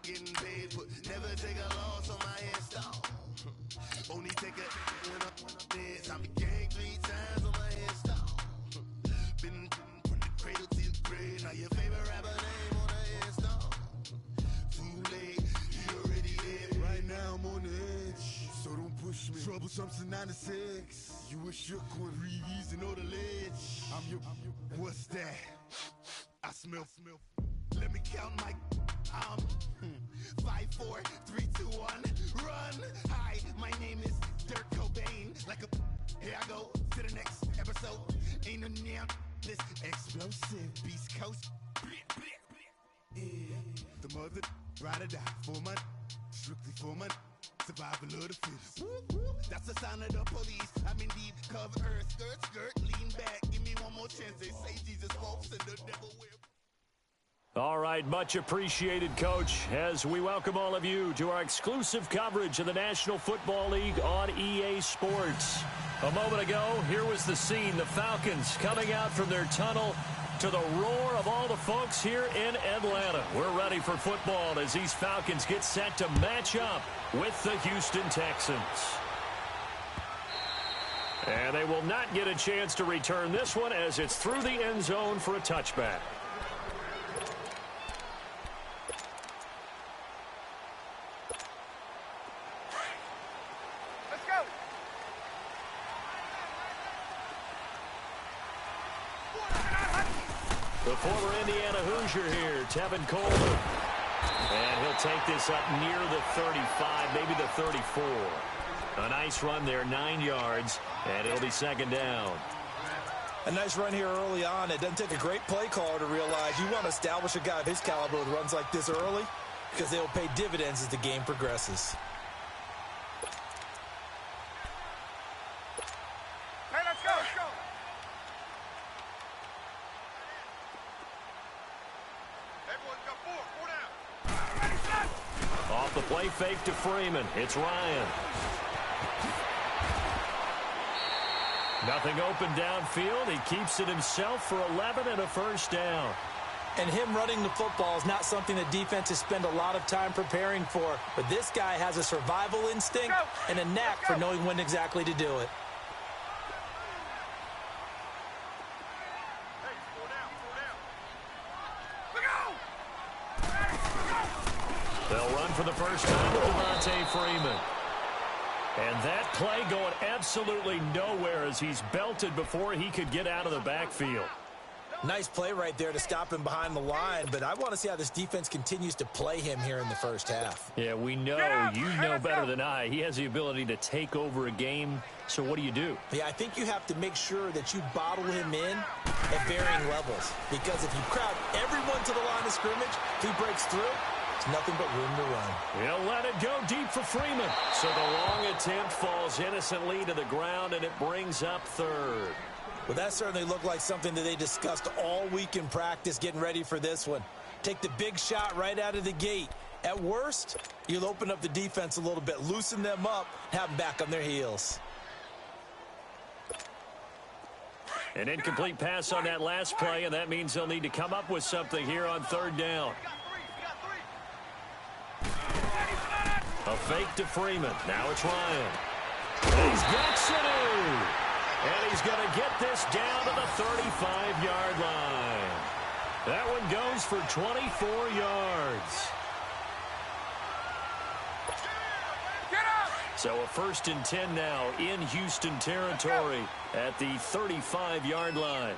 Getting paid, but never take a loss on my install. Only take a when I'm dead. I'm gang 3 times on my install. Been from the cradle to the grave. Now your favorite rapper name on the install. Too late, he already dead. Right now I'm on the edge, so don't push me. Troublesome to 96. You a shook one, breathe and know the ledge. I'm your, what's that? I smell. Let me count my. 5, 4, 3, 2, 1, run. Hi, my name is Dirk Cobain. Like a, here I go to the next episode. Ain't no damn this explosive Beast Coast. Yeah. The mother ride or die for my, strictly for my survival of the fittest. That's the sign of the police. I'm indeed cover earth, skirt, lean back. Give me one more chance. They say Jesus walks and the devil will. All right, much appreciated, Coach, as we welcome all of you to our exclusive coverage of the National Football League on EA Sports. A moment ago, here was the scene, the Falcons coming out from their tunnel to the roar of all the folks here in Atlanta. We're ready for football as these Falcons get set to match up with the Houston Texans. And they will not get a chance to return this one as it's through the end zone for a touchback. The former Indiana Hoosier here, Tevin Coleman. And he'll take this up near the 35, maybe the 34. A nice run there, 9 yards, and it'll be second down. A nice run here early on. It doesn't take a great play caller to realize you want to establish a guy of his caliber with runs like this early because they will pay dividends as the game progresses. Hey, let's go, let's go. Everyone's got four down. Ready, set. Off the play fake to Freeman. It's Ryan. Nothing open downfield. He keeps it himself for 11 and a first down. And him running the football is not something that defenses spend a lot of time preparing for. But this guy has a survival instinct and a knack for knowing when exactly to do it. Hey, four down. They'll run for the first time with Devontae Freeman. And that play going absolutely nowhere as he's belted before he could get out of the backfield. Nice play right there to stop him behind the line, but I want to see how this defense continues to play him here in the first half. Yeah, we know, you know better than I. He has the ability to take over a game, so what do you do? Yeah, I think you have to make sure that you bottle him in at varying levels, because if you crowd everyone to the line of scrimmage, if he breaks through, there's nothing but room to run. He'll let it go deep for Freeman. So the long attempt falls innocently to the ground, and it brings up third. Well, that certainly looked like something that they discussed all week in practice getting ready for this one. Take the big shot right out of the gate. At worst, you'll open up the defense a little bit, loosen them up, have them back on their heels. An incomplete pass on that last play, and that means they'll need to come up with something here on third down. A fake to Freeman. Now it's Ryan. And he's got Sanu. And he's going to get this down to the 35-yard line. That one goes for 24 yards. So a 1st and 10 now in Houston territory at the 35-yard line.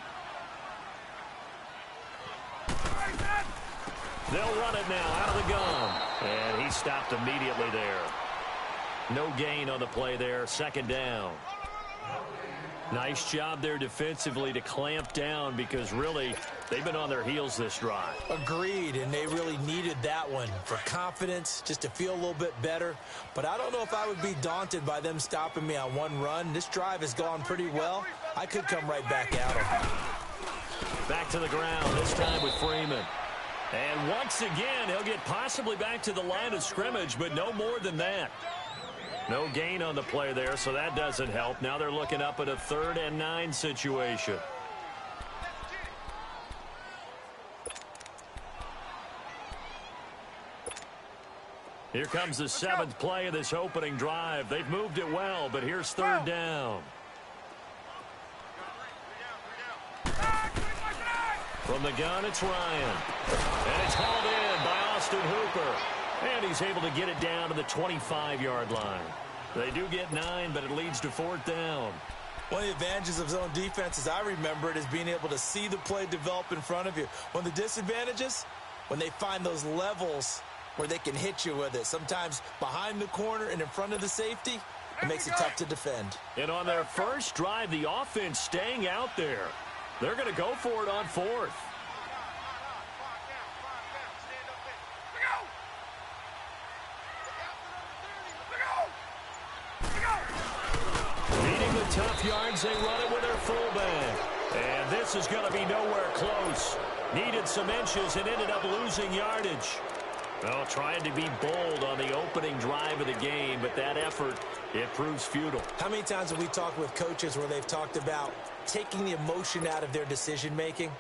They'll run it now out of the gun. And he stopped immediately there. No gain on the play there. Second down. Nice job there defensively to clamp down because really they've been on their heels this drive. Agreed, and they really needed that one for confidence, just to feel a little bit better. But I don't know if I would be daunted by them stopping me on one run. This drive has gone pretty well. I could come right back at them. Back to the ground, this time with Freeman. And once again, he'll get possibly back to the line of scrimmage, but no more than that. No gain on the play there, so that doesn't help. Now they're looking up at a 3rd and 9 situation. Here comes the 7th play of this opening drive. They've moved it well, but here's 3rd down. From the gun, it's Ryan. And it's hauled in by Austin Hooper. And he's able to get it down to the 25-yard line. They do get 9, but it leads to 4th down. One of the advantages of zone defense, as I remember it, is being able to see the play develop in front of you. One of the disadvantages, when they find those levels where they can hit you with it. Sometimes behind the corner and in front of the safety, it makes it tough to defend. And on their first drive, the offense staying out there. They're going to go for it on 4th. Beating the tough yards, they run it with their fullback. And this is going to be nowhere close. Needed some inches and ended up losing yardage. Well, trying to be bold on the opening drive of the game, but that effort, it proves futile. How many times have we talked with coaches where they've talked about taking the emotion out of their decision-making?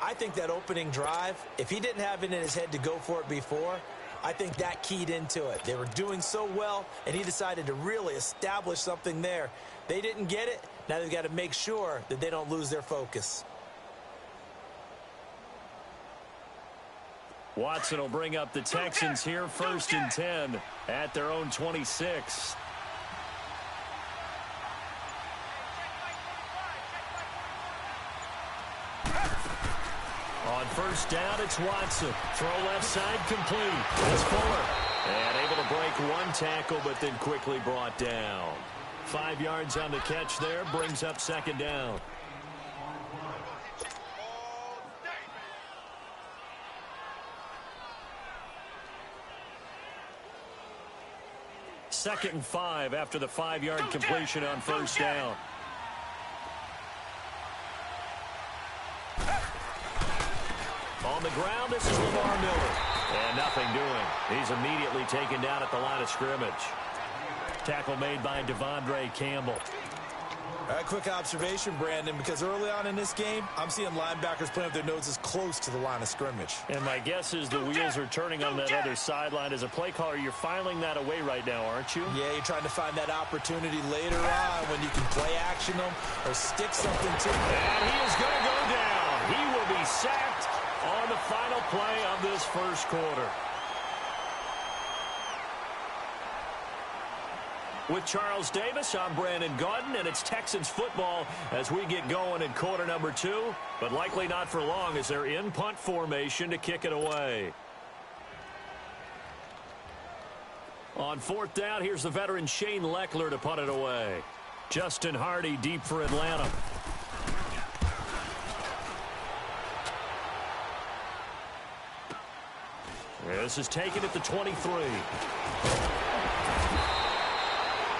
I think that opening drive, if he didn't have it in his head to go for it before, I think that keyed into it. They were doing so well, and he decided to really establish something there. They didn't get it. Now they've got to make sure that they don't lose their focus. Watson will bring up the Texans here, 1st and 10 at their own 26. On 1st down, it's Watson. Throw left side complete. It's Fuller. And able to break one tackle, but then quickly brought down. 5 yards on the catch there, brings up 2nd down. Second and 5 after the 5-yard completion on 1st down. On the ground, this is Lamar Miller. And nothing doing. He's immediately taken down at the line of scrimmage. Tackle made by Devondre Campbell. All right, quick observation, Brandon, because early on in this game, I'm seeing linebackers playing with their noses close to the line of scrimmage. And my guess is the wheels are turning on that other sideline. As a play caller, you're filing that away right now, aren't you? Yeah, you're trying to find that opportunity later on when you can play action them or stick something to them. And he is going to go down. He will be sacked on the final play of this first quarter. With Charles Davis, I'm Brandon Gaudin, and it's Texans football as we get going in quarter number 2, but likely not for long as they're in punt formation to kick it away. On 4th down, here's the veteran Shane Leckler to punt it away. Justin Hardy deep for Atlanta. This is taken at the 23.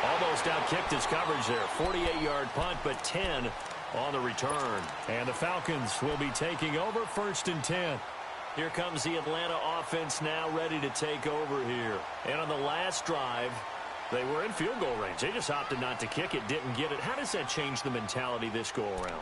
Almost outkicked his coverage there. 48-yard punt, but 10 on the return. And the Falcons will be taking over 1st and 10. Here comes the Atlanta offense now ready to take over here. And on the last drive, they were in field goal range. They just opted not to kick it, didn't get it. How does that change the mentality this go around?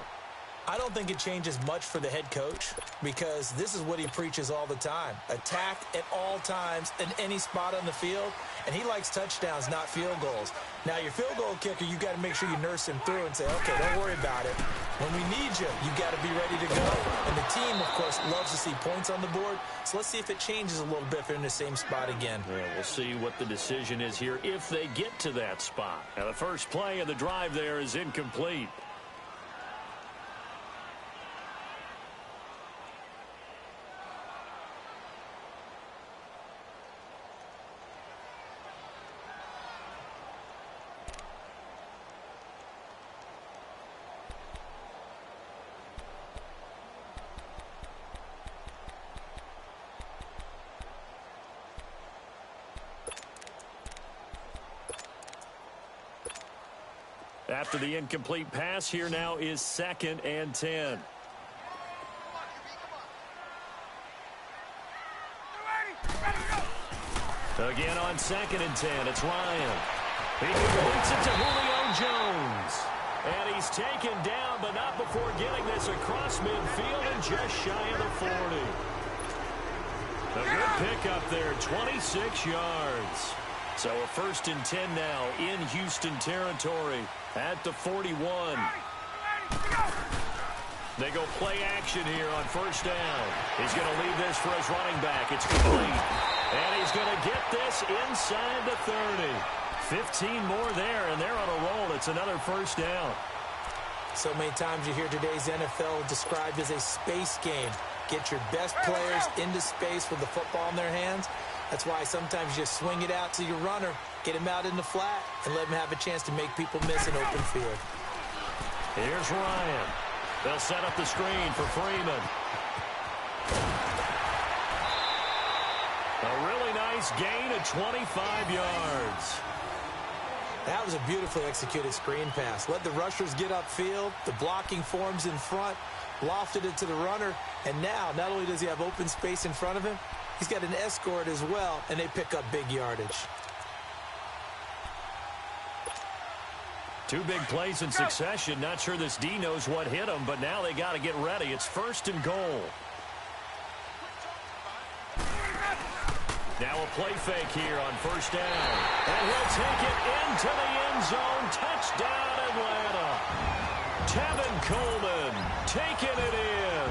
I don't think it changes much for the head coach because this is what he preaches all the time. Attack at all times in any spot on the field, and he likes touchdowns, not field goals. Now, your field goal kicker, you got to make sure you nurse him through and say, okay, don't worry about it. When we need you, you got to be ready to go. And the team, of course, loves to see points on the board, so let's see if it changes a little bit if they're in the same spot again. Yeah, we'll see what the decision is here if they get to that spot. Now, the first play of the drive there is incomplete. After the incomplete pass, here now is 2nd and 10. Again on 2nd and 10, it's Ryan. He completes it to Julio Jones. And he's taken down, but not before getting this across midfield and just shy of the 40. A good pickup there, 26 yards. So a 1st and 10 now in Houston territory at the 41. They go play action here on 1st down. He's going to leave this for his running back. It's complete. And he's going to get this inside the 30. 15 more there, and they're on a roll. It's another 1st down. So many times you hear today's NFL described as a space game. Get your best players into space with the football in their hands. That's why sometimes you swing it out to your runner, get him out in the flat, and let him have a chance to make people miss an open field. Here's Ryan. They'll set up the screen for Freeman. A really nice gain of 25 yards. That was a beautifully executed screen pass. Let the rushers get upfield. The blocking forms in front. Lofted it to the runner. And now, not only does he have open space in front of him, he's got an escort as well, and they pick up big yardage. 2 big plays in succession. Not sure this D knows what hit him, but now they got to get ready. It's 1st and goal. Now a play fake here on 1st down. And he'll take it into the end zone. Touchdown, Atlanta. Tevin Coleman taking it in.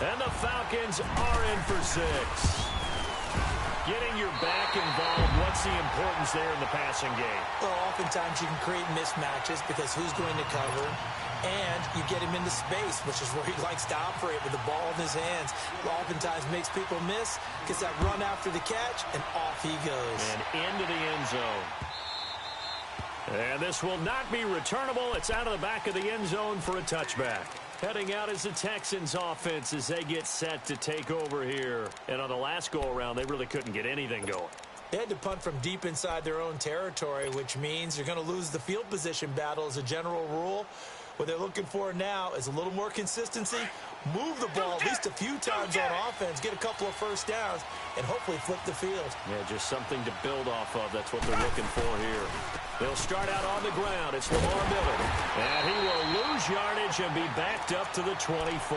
And the Falcons are in for 6. Getting your back involved, what's the importance there in the passing game? Well, oftentimes you can create mismatches because who's going to cover, and you get him into space, which is where he likes to operate with the ball in his hands. Oftentimes makes people miss, gets that run after the catch, and off he goes. And into the end zone. And this will not be returnable. It's out of the back of the end zone for a touchback. Heading out is the Texans offense as they get set to take over here. And on the last go-around, they really couldn't get anything going. They had to punt from deep inside their own territory, which means you're going to lose the field position battle as a general rule. What they're looking for now is a little more consistency, move the ball at least a few times on offense, get a couple of 1st downs, and hopefully flip the field. Yeah, just something to build off of. That's what they're looking for here. They'll start out on the ground. It's Lamar Miller. And he will lose yardage and be backed up to the 24.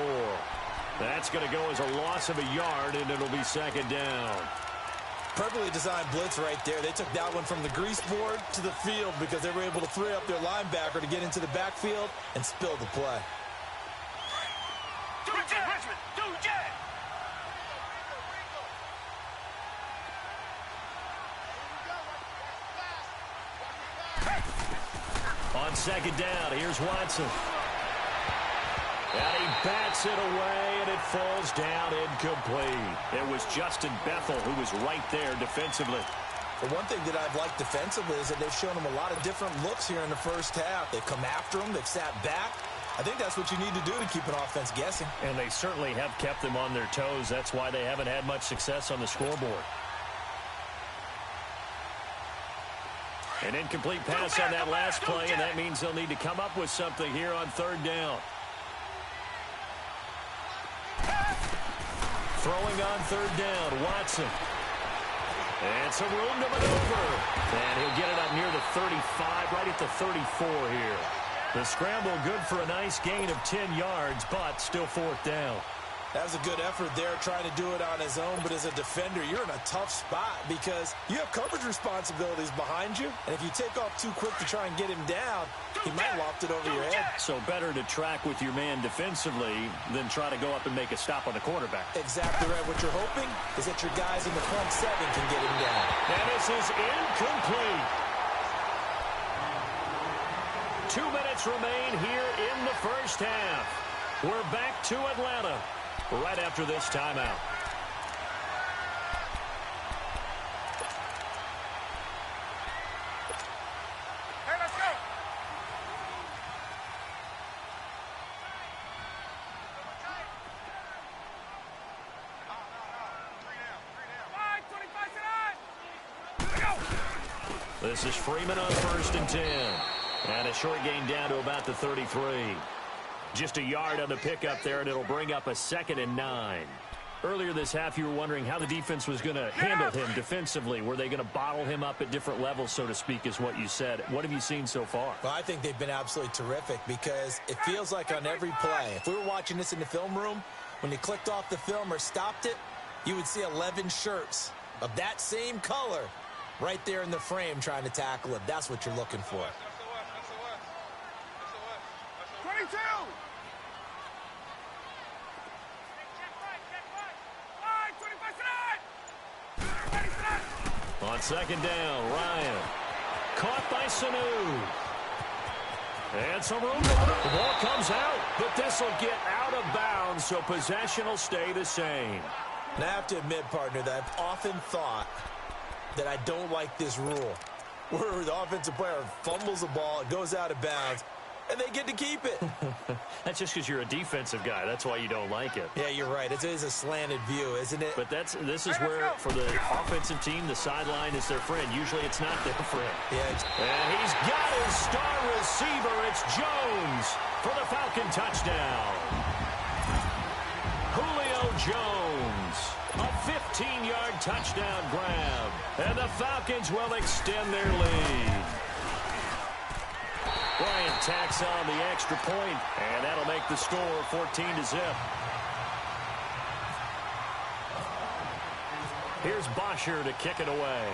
That's going to go as a loss of a yard, and it'll be 2nd down. Perfectly designed blitz right there. They took that one from the grease board to the field because they were able to free up their linebacker to get into the backfield and spill the play. Do Jet, Richmond! Do Jet! On 2nd down, here's Watson. And he bats it away, and it falls down incomplete. It was Justin Bethel who was right there defensively. The one thing that I've liked defensively is that they've shown him a lot of different looks here in the 1st half. They've come after him. They've sat back. I think that's what you need to do to keep an offense guessing. And they certainly have kept them on their toes. That's why they haven't had much success on the scoreboard. An incomplete pass on that last play, and that means they'll need to come up with something here on 3rd down. Throwing on 3rd down, Watson. And some room to maneuver. And he'll get it up near the 35, right at the 34 here. The scramble good for a nice gain of 10 yards, but still 4th down. That was a good effort there trying to do it on his own, but as a defender, you're in a tough spot because you have coverage responsibilities behind you, and if you take off too quick to try and get him down, he might loft it over your head. So better to track with your man defensively than try to go up and make a stop on the quarterback. Exactly right. What you're hoping is that your guys in the front 7 can get him down. And this is incomplete. 2 minutes remain here in the 1st half. We're back to Atlanta right after this timeout. Hey, let's go! This is Freeman on 1st and 10. And a short gain down to about the 33. Just a yard on the pickup there, and it'll bring up a 2nd and 9. Earlier this half, you were wondering how the defense was going to handle him defensively. Were they going to bottle him up at different levels, so to speak, is what you said. What have you seen so far? Well, I think they've been absolutely terrific because it feels like on every play, if we were watching this in the film room, when you clicked off the film or stopped it, you would see 11 shirts of that same color right there in the frame trying to tackle it. That's what you're looking for. 22! On second down, Ryan. Caught by Sanu. And some room to run. The ball comes out, but this will get out of bounds, so possession will stay the same. Now, I have to admit, partner, that I've often thought that I don't like this rule, where the offensive player fumbles the ball, it goes out of bounds, and they get to keep it. That's just because you're a defensive guy. That's why you don't like it. Yeah, you're right. It is a slanted view, isn't it? But this is where, for the offensive team, the sideline is their friend. Usually it's not their friend. Yeah. And he's got his star receiver. It's Jones for the Falcon touchdown. Julio Jones, a 15-yard touchdown grab. And the Falcons will extend their lead. Bryant tacks on the extra point, and that'll make the score 14-0. Here's Bosher to kick it away.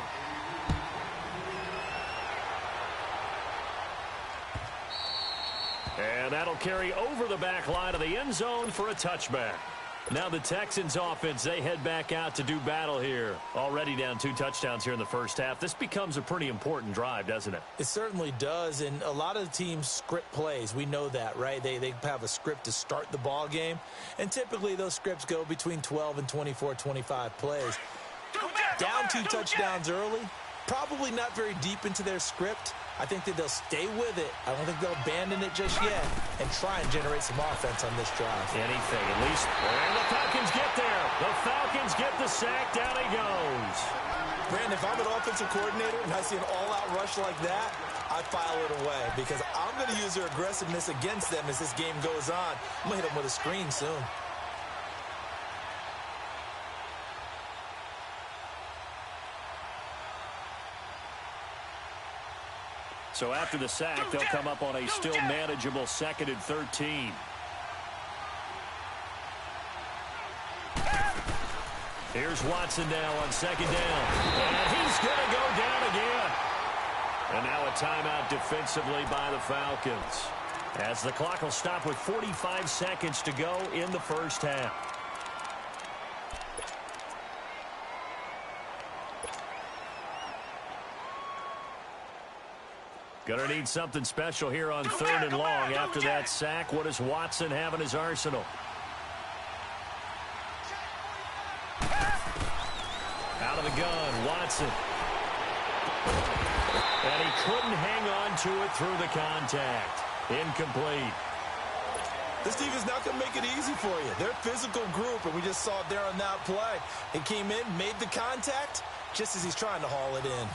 And that'll carry over the back line of the end zone for a touchback. Now the Texans offense, they head back out to do battle here. Already down 2 touchdowns here in the first half. This becomes a pretty important drive, doesn't it? It certainly does, and a lot of the teams script plays. We know that, right? They have a script to start the ball game, and typically those scripts go between 12 and 24, 25 plays. Down 2 touchdowns early, probably not very deep into their script. I think that they'll stay with it. I don't think they'll abandon it just yet and try and generate some offense on this drive. Anything, at least. And the Falcons get there. The Falcons get the sack. Down he goes. Brandon, if I'm an offensive coordinator and I see an all-out rush like that, I file it away because I'm going to use their aggressiveness against them as this game goes on. I'm going to hit them with a screen soon. So after the sack, they'll come up on a still manageable 2nd and 13. Here's Watson now on 2nd down. And he's going to go down again. And now a timeout defensively by the Falcons, as the clock will stop with 45 seconds to go in the first half. Gonna need something special here on 3rd and long. After that sack, what does Watson have in his arsenal? Out of the gun, Watson. And he couldn't hang on to it through the contact. Incomplete. This team is not going to make it easy for you. They're a physical group, and we just saw it there on that play. He came in, made the contact, just as he's trying to haul it in.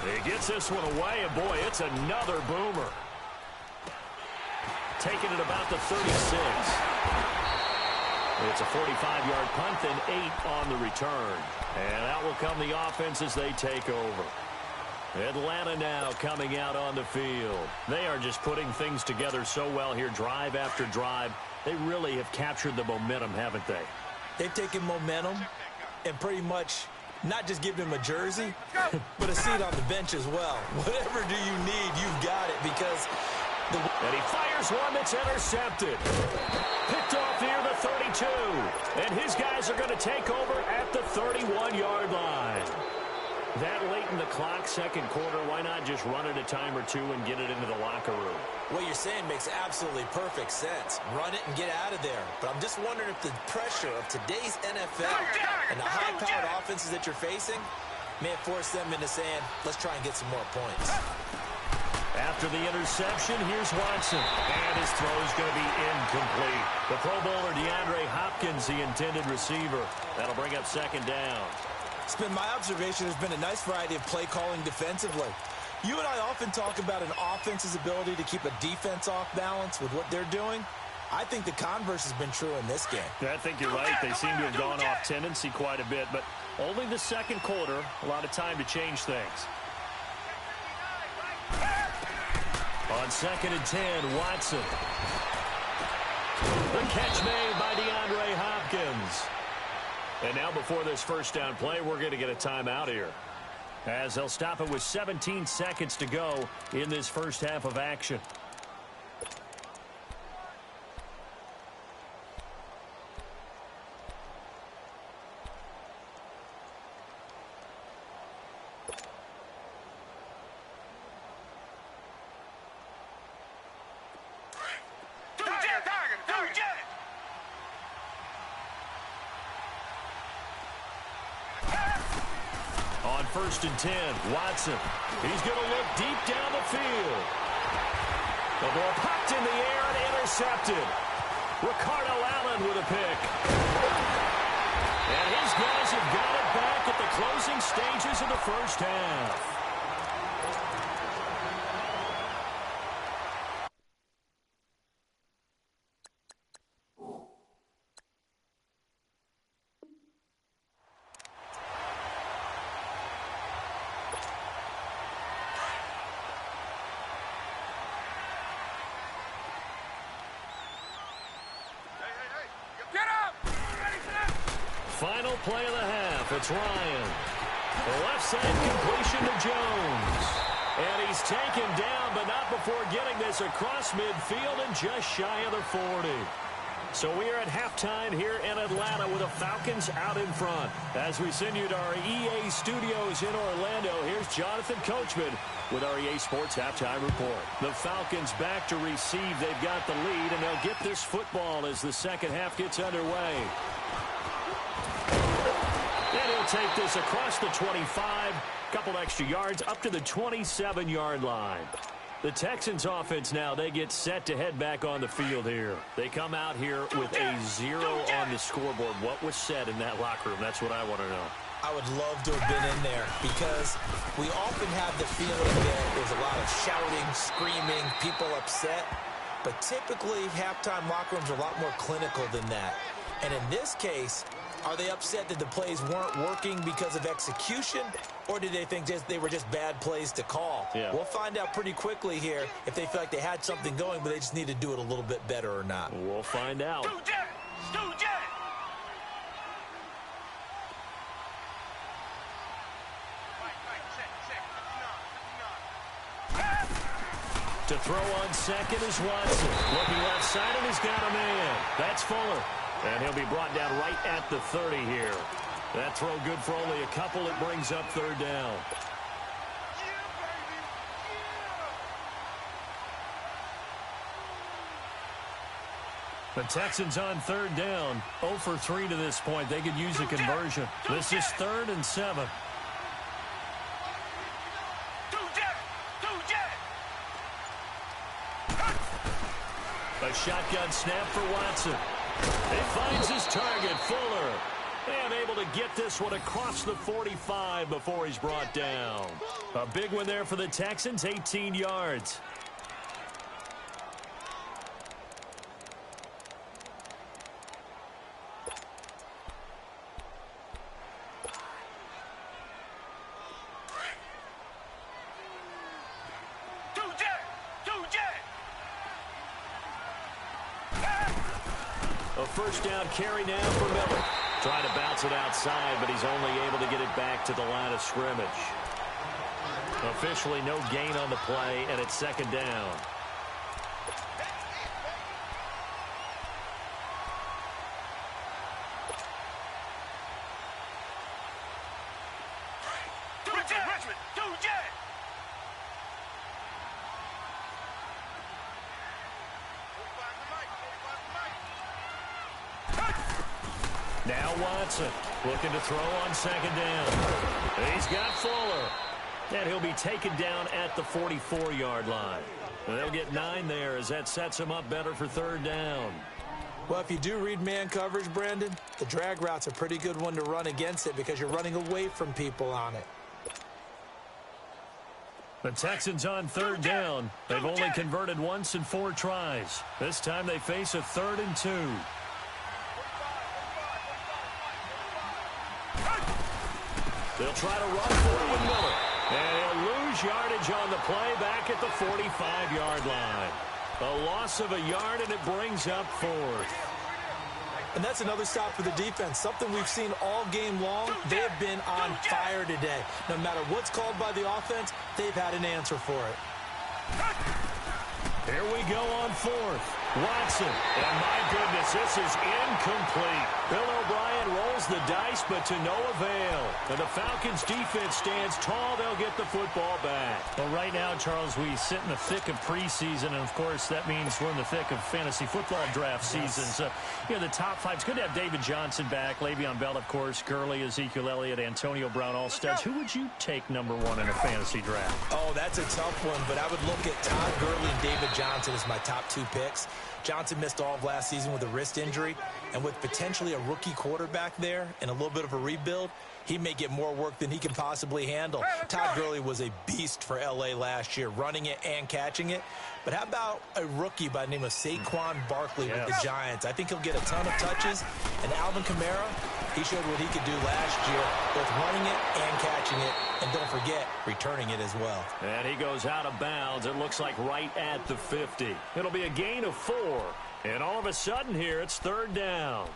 He gets this one away, and boy, it's another boomer. Taking it about the 36. It's a 45-yard punt, then 8 on the return. And out will come the offense as they take over. Atlanta now coming out on the field. They are just putting things together so well here, drive after drive. They really have captured the momentum, haven't they? They've taken momentum and pretty much not just given him a jersey, but a seat on the bench as well. Whatever do you need, you've got it, because and he fires one that's intercepted. Picked off near the 32. And his guys are going to take over at the 31-yard line. That late in the clock, second quarter, why not just run it a time or two and get it into the locker room? What you're saying makes absolutely perfect sense. Run it and get out of there. But I'm just wondering if the pressure of today's NFL and the high-powered offenses that you're facing may have forced them into saying, let's try and get some more points. After the interception, here's Watson. And his throw is going to be incomplete. The Pro Bowler DeAndre Hopkins, the intended receiver. That'll bring up second down. It's been my observation there's been a nice variety of play calling defensively. You and I often talk about an offense's ability to keep a defense off balance with what they're doing. I think the converse has been true in this game. I think you're right. They seem to have gone off tendency quite a bit, but only the second quarter, a lot of time to change things. On 2nd and 10, Watson. The catch made by DeAndre Hopkins. And now before this first down play, we're going to get a timeout here, as they'll stop it with 17 seconds to go in this first half of action. On 1st and 10, Watson. He's going to look deep down the field. The ball popped in the air and intercepted. Ricardo Allen with a pick. And his guys have got it back at the closing stages of the first half. Final play of the half. It's Ryan. The left side completion to Jones. And he's taken down, but not before getting this across midfield and just shy of the 40. So we are at halftime here in Atlanta with the Falcons out in front. As we send you to our EA studios in Orlando, here's Jonathan Coachman with our EA Sports Halftime Report. The Falcons back to receive. They've got the lead, and they'll get this football as the second half gets underway. And he'll take this across the 25, couple extra yards up to the 27-yard line. The Texans offense now, they get set to head back on the field here. They come out here with a 0 on the scoreboard. What was said in that locker room? That's what I want to know. I would love to have been in there because we often have the feeling that there's a lot of shouting, screaming, people upset. But typically, halftime locker rooms are a lot more clinical than that. And in this case, are they upset that the plays weren't working because of execution, or did they think they were just bad plays to call? Yeah. We'll find out pretty quickly here if they feel like they had something going, but they just need to do it a little bit better or not. We'll find out. To throw on second is Watson. Looking left side, and he's got a man. That's Fuller. And he'll be brought down right at the 30 here. That throw good for only a couple. It brings up third down. The Texans on third down. 0 for 3 to this point. They could use a conversion. This is 3rd and 7. A shotgun snap for Watson. He finds his target, Fuller. And able to get this one across the 45 before he's brought down. A big one there for the Texans, 18 yards. A first down carry now for Miller. Trying to bounce it outside, but he's only able to get it back to the line of scrimmage. Officially no gain on the play, and it's second down. Now Watson looking to throw on second down. He's got Fuller. And he'll be taken down at the 44-yard line. And they'll get 9 there as that sets him up better for third down. Well, if you do read man coverage, Brandon, the drag route's a pretty good one to run against it because you're running away from people on it. The Texans on third down. They've only converted once in 4 tries. This time they face a 3rd and 2. They'll try to run for it with Miller. And he'll lose yardage on the play back at the 45-yard line. A loss of a yard, and it brings up 4th. And that's another stop for the defense, something we've seen all game long. They have been on fire today. No matter what's called by the offense, they've had an answer for it. Here we go on 4th. Watson, and my goodness, this is incomplete. Bill O'Brien rolls the dice, but to no avail. And the Falcons' defense stands tall. They'll get the football back. Well, right now, Charles, we sit in the thick of preseason, and, of course, that means we're in the thick of fantasy football draft season. So, the top 5. It's good to have David Johnson back, Le'Veon Bell, of course, Gurley, Ezekiel Elliott, Antonio Brown, all studs. Who would you take number 1 in a fantasy draft? Oh, that's a tough one, but I would look at Todd Gurley and David Johnson as my top 2 picks. Johnson missed all of last season with a wrist injury, and with potentially a rookie quarterback there and a little bit of a rebuild, he may get more work than he can possibly handle. Todd Gurley was a beast for L.A. last year, running it and catching it. But how about a rookie by the name of Saquon Barkley with the Giants? I think he'll get a ton of touches. And Alvin Kamara, he showed what he could do last year, both running it and catching it. And don't forget, returning it as well. And he goes out of bounds. It looks like right at the 50. It'll be a gain of 4. And all of a sudden here, it's 3rd down.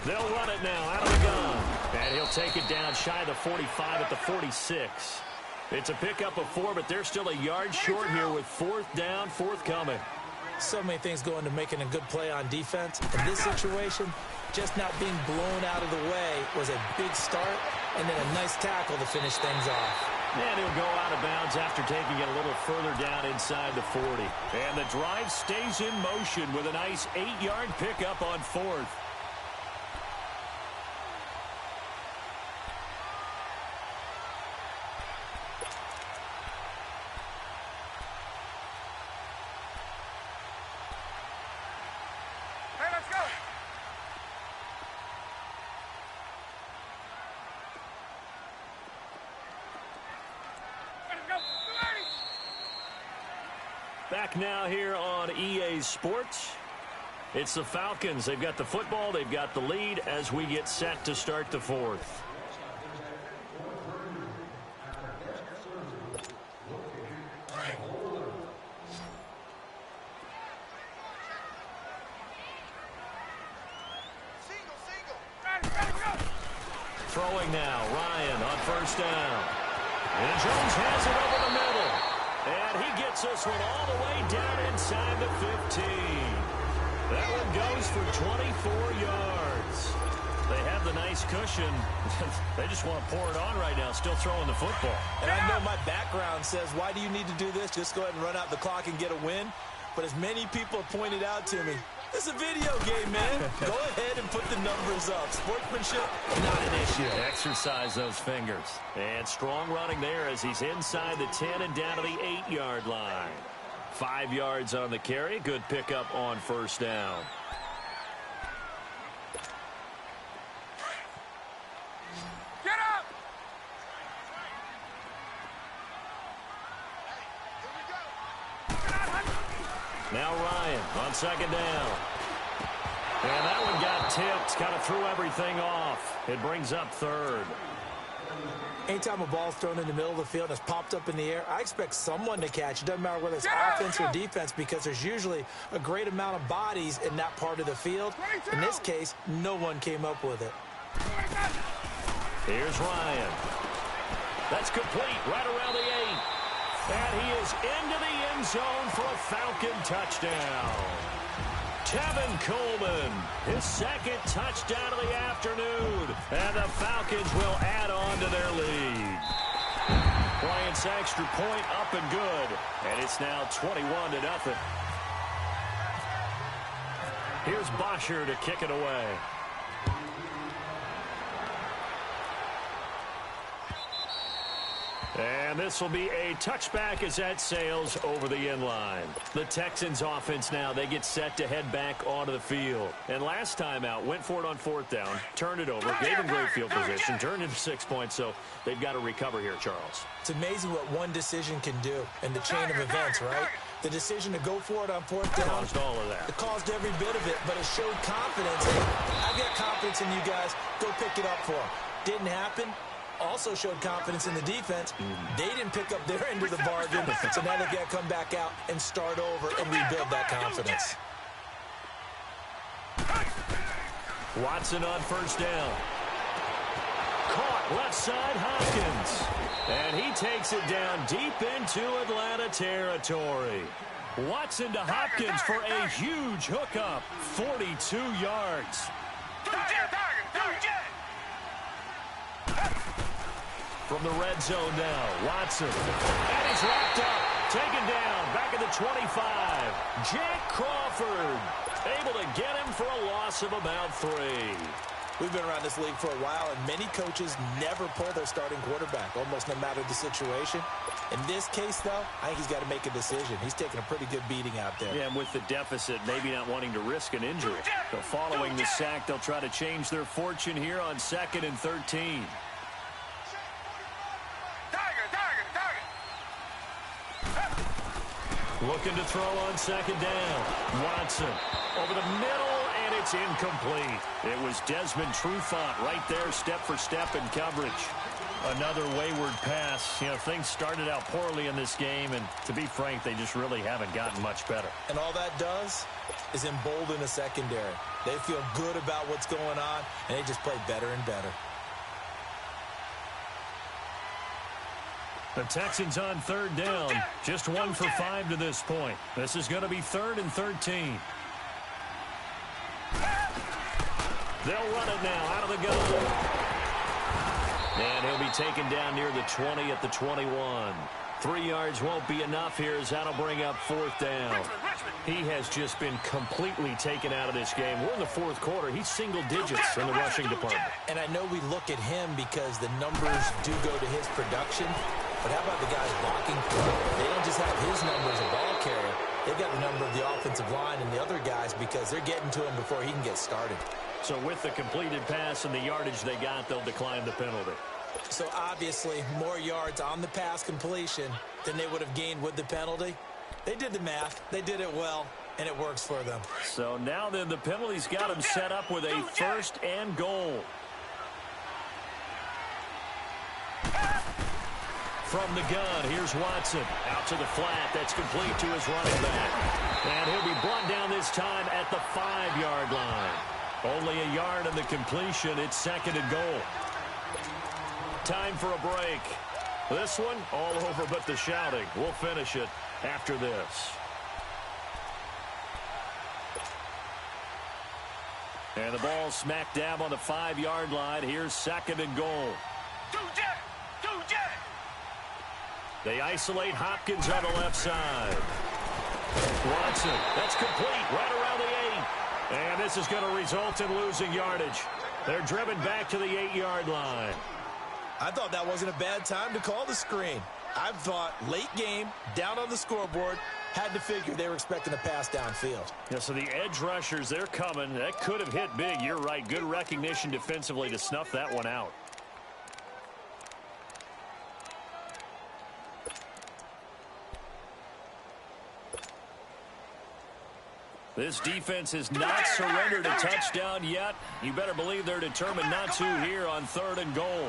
They'll run it now out of the gun. And he'll take it down shy of the 45 at the 46. It's a pickup of 4, but they're still a yard short here with 4th down, 4th coming. So many things go into making a good play on defense. In this situation, just not being blown out of the way was a big start, and then a nice tackle to finish things off. And he'll go out of bounds after taking it a little further down inside the 40. And the drive stays in motion with a nice 8-yard pickup on 4th. Back now here on EA Sports. It's the Falcons. They've got the football. They've got the lead as we get set to start the 4th. Throwing now. Ryan on 1st down. And Jones has it over the middle. And he gets this one all the way down inside the 15. That one goes for 24 yards. They have the nice cushion. They just want to pour it on right now, still throwing the football. And I know my background says, why do you need to do this? Just go ahead and run out the clock and get a win. But as many people have pointed out to me, this is a video game, man. Go ahead and put the numbers up. Sportsmanship, not an issue. Exercise those fingers. And strong running there as he's inside the 10 and down to the 8-yard line. 5 yards on the carry. Good pickup on 1st down. Get up! Now Ryan on 2nd down. And that one got tipped. Kind of threw everything off. It brings up 3rd. Anytime a ball's thrown in the middle of the field and it's popped up in the air, I expect someone to catch. It doesn't matter whether it's offense or defense, because there's usually a great amount of bodies in that part of the field. In this case, no one came up with it. Here's Ryan. That's complete right around the 8. And he is into the end zone for a Falcon touchdown. Tevin Coleman, his 2nd touchdown of the afternoon. And the Falcons will add on to their lead. Bryant's extra point up and good. And it's now 21-0. Here's Bosher to kick it away. And this will be a touchback as that sails over the end line. The Texans offense now, they get set to head back onto the field. And last time out, went for it on fourth down, turned it over, gave them great field position, turned into 6 points, so they've got to recover here, Charles. It's amazing what one decision can do in the chain of events, right? The decision to go for it on fourth down. Caused all of that. It caused every bit of it, but it showed confidence. Hey, I've got confidence in you guys. Go pick it up for them. Didn't happen. Also showed confidence in the defense. They didn't pick up their end of the bargain, so now they've got to come back out and start over and rebuild that confidence. Watson on first down. Caught left side, Hopkins. And he takes it down deep into Atlanta territory. Watson to Hopkins for a huge hookup. 42 yards. From the red zone now, Watson. And he's wrapped up. Taken down. Back at the 25. Jack Crawford. Able to get him for a loss of about 3. We've been around this league for a while, and many coaches never pull their starting quarterback, almost no matter the situation. In this case, though, I think he's got to make a decision. He's taking a pretty good beating out there. Yeah, and with the deficit, maybe not wanting to risk an injury. So following the sack, they'll try to change their fortune here on 2nd and 13. Looking to throw on 2nd down. Watson over the middle, and it's incomplete. It was Desmond Trufant right there, step for step in coverage. Another wayward pass. You know, things started out poorly in this game, and to be frank, they just really haven't gotten much better. And all that does is embolden the secondary. They feel good about what's going on, and they just play better and better. The Texans on 3rd down. Just 1 for 5 to this point. This is going to be 3rd and 13. They'll run it now out of the gun. And he'll be taken down near the 20 at the 21. 3 yards won't be enough here as that'll bring up 4th down. He has just been completely taken out of this game. We're in the 4th quarter. He's single digits in the rushing department. And I know we look at him because the numbers do go to his production. But how about the guys blocking for him? They don't just have his number as a ball carrier. They've got the number of the offensive line and the other guys because they're getting to him before he can get started. So with the completed pass and the yardage they got, they'll decline the penalty. So obviously more yards on the pass completion than they would have gained with the penalty. They did the math. They did it well, and it works for them. So now then the penalty's got them set up with a 1st and goal. From the gun, here's Watson. Out to the flat. That's complete to his running back. And he'll be brought down this time at the 5-yard line. Only a yard on the completion. It's 2nd and goal. Time for a break. This one, all over but the shouting. We'll finish it after this. And the ball smack dab on the 5-yard line. Here's 2nd and goal. They isolate Hopkins on the left side. Watson, that's complete right around the 8. And this is going to result in losing yardage. They're driven back to the 8-yard line. I thought that wasn't a bad time to call the screen. I thought late game, down on the scoreboard, had to figure they were expecting a pass downfield. Yeah, so the edge rushers, they're coming. That could have hit big. You're right. Good recognition defensively to snuff that one out. This defense has not surrendered a touchdown yet. You better believe they're determined not to here on 3rd and goal.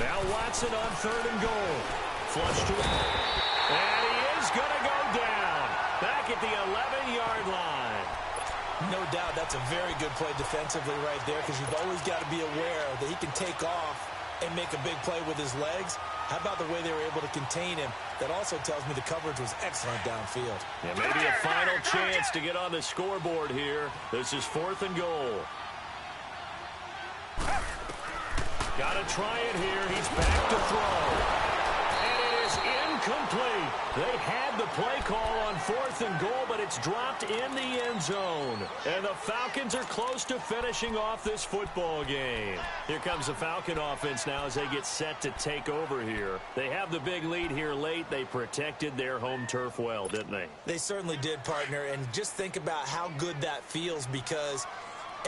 Now Watson on 3rd and goal. Flush to him. And he is going to go down. Back at the 11-yard line. No doubt that's a very good play defensively right there because you've always got to be aware that he can take off and make a big play with his legs. How about the way they were able to contain him? That also tells me the coverage was excellent downfield. Yeah, maybe a final chance to get on the scoreboard here. This is 4th and goal. Got to try it here. He's back to throw. And it is incomplete. They had the play call on 4th and goal, but it's dropped in the end zone. And the Falcons are close to finishing off this football game. Here comes the Falcon offense now as they get set to take over here. They have the big lead here late. They protected their home turf well, didn't they? They certainly did, partner. And just think about how good that feels, because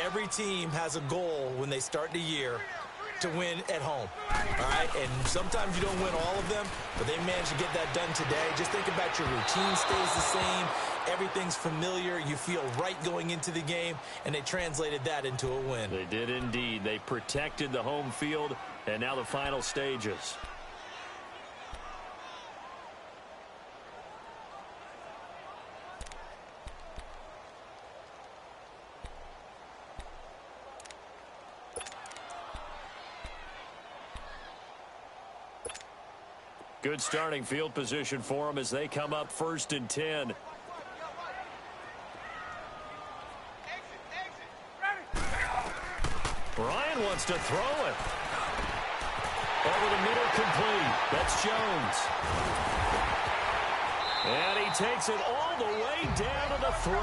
every team has a goal when they start the year to win at home, all right? And sometimes you don't win all of them, but they managed to get that done today. Just think about your routine stays the same. Everything's familiar. You feel right going into the game, and they translated that into a win. They did indeed. They protected the home field, and now the final stages. Good starting field position for them as they come up 1st and 10. Ryan wants to throw it. Over the middle, complete. That's Jones. And he takes it all the way down to the 3.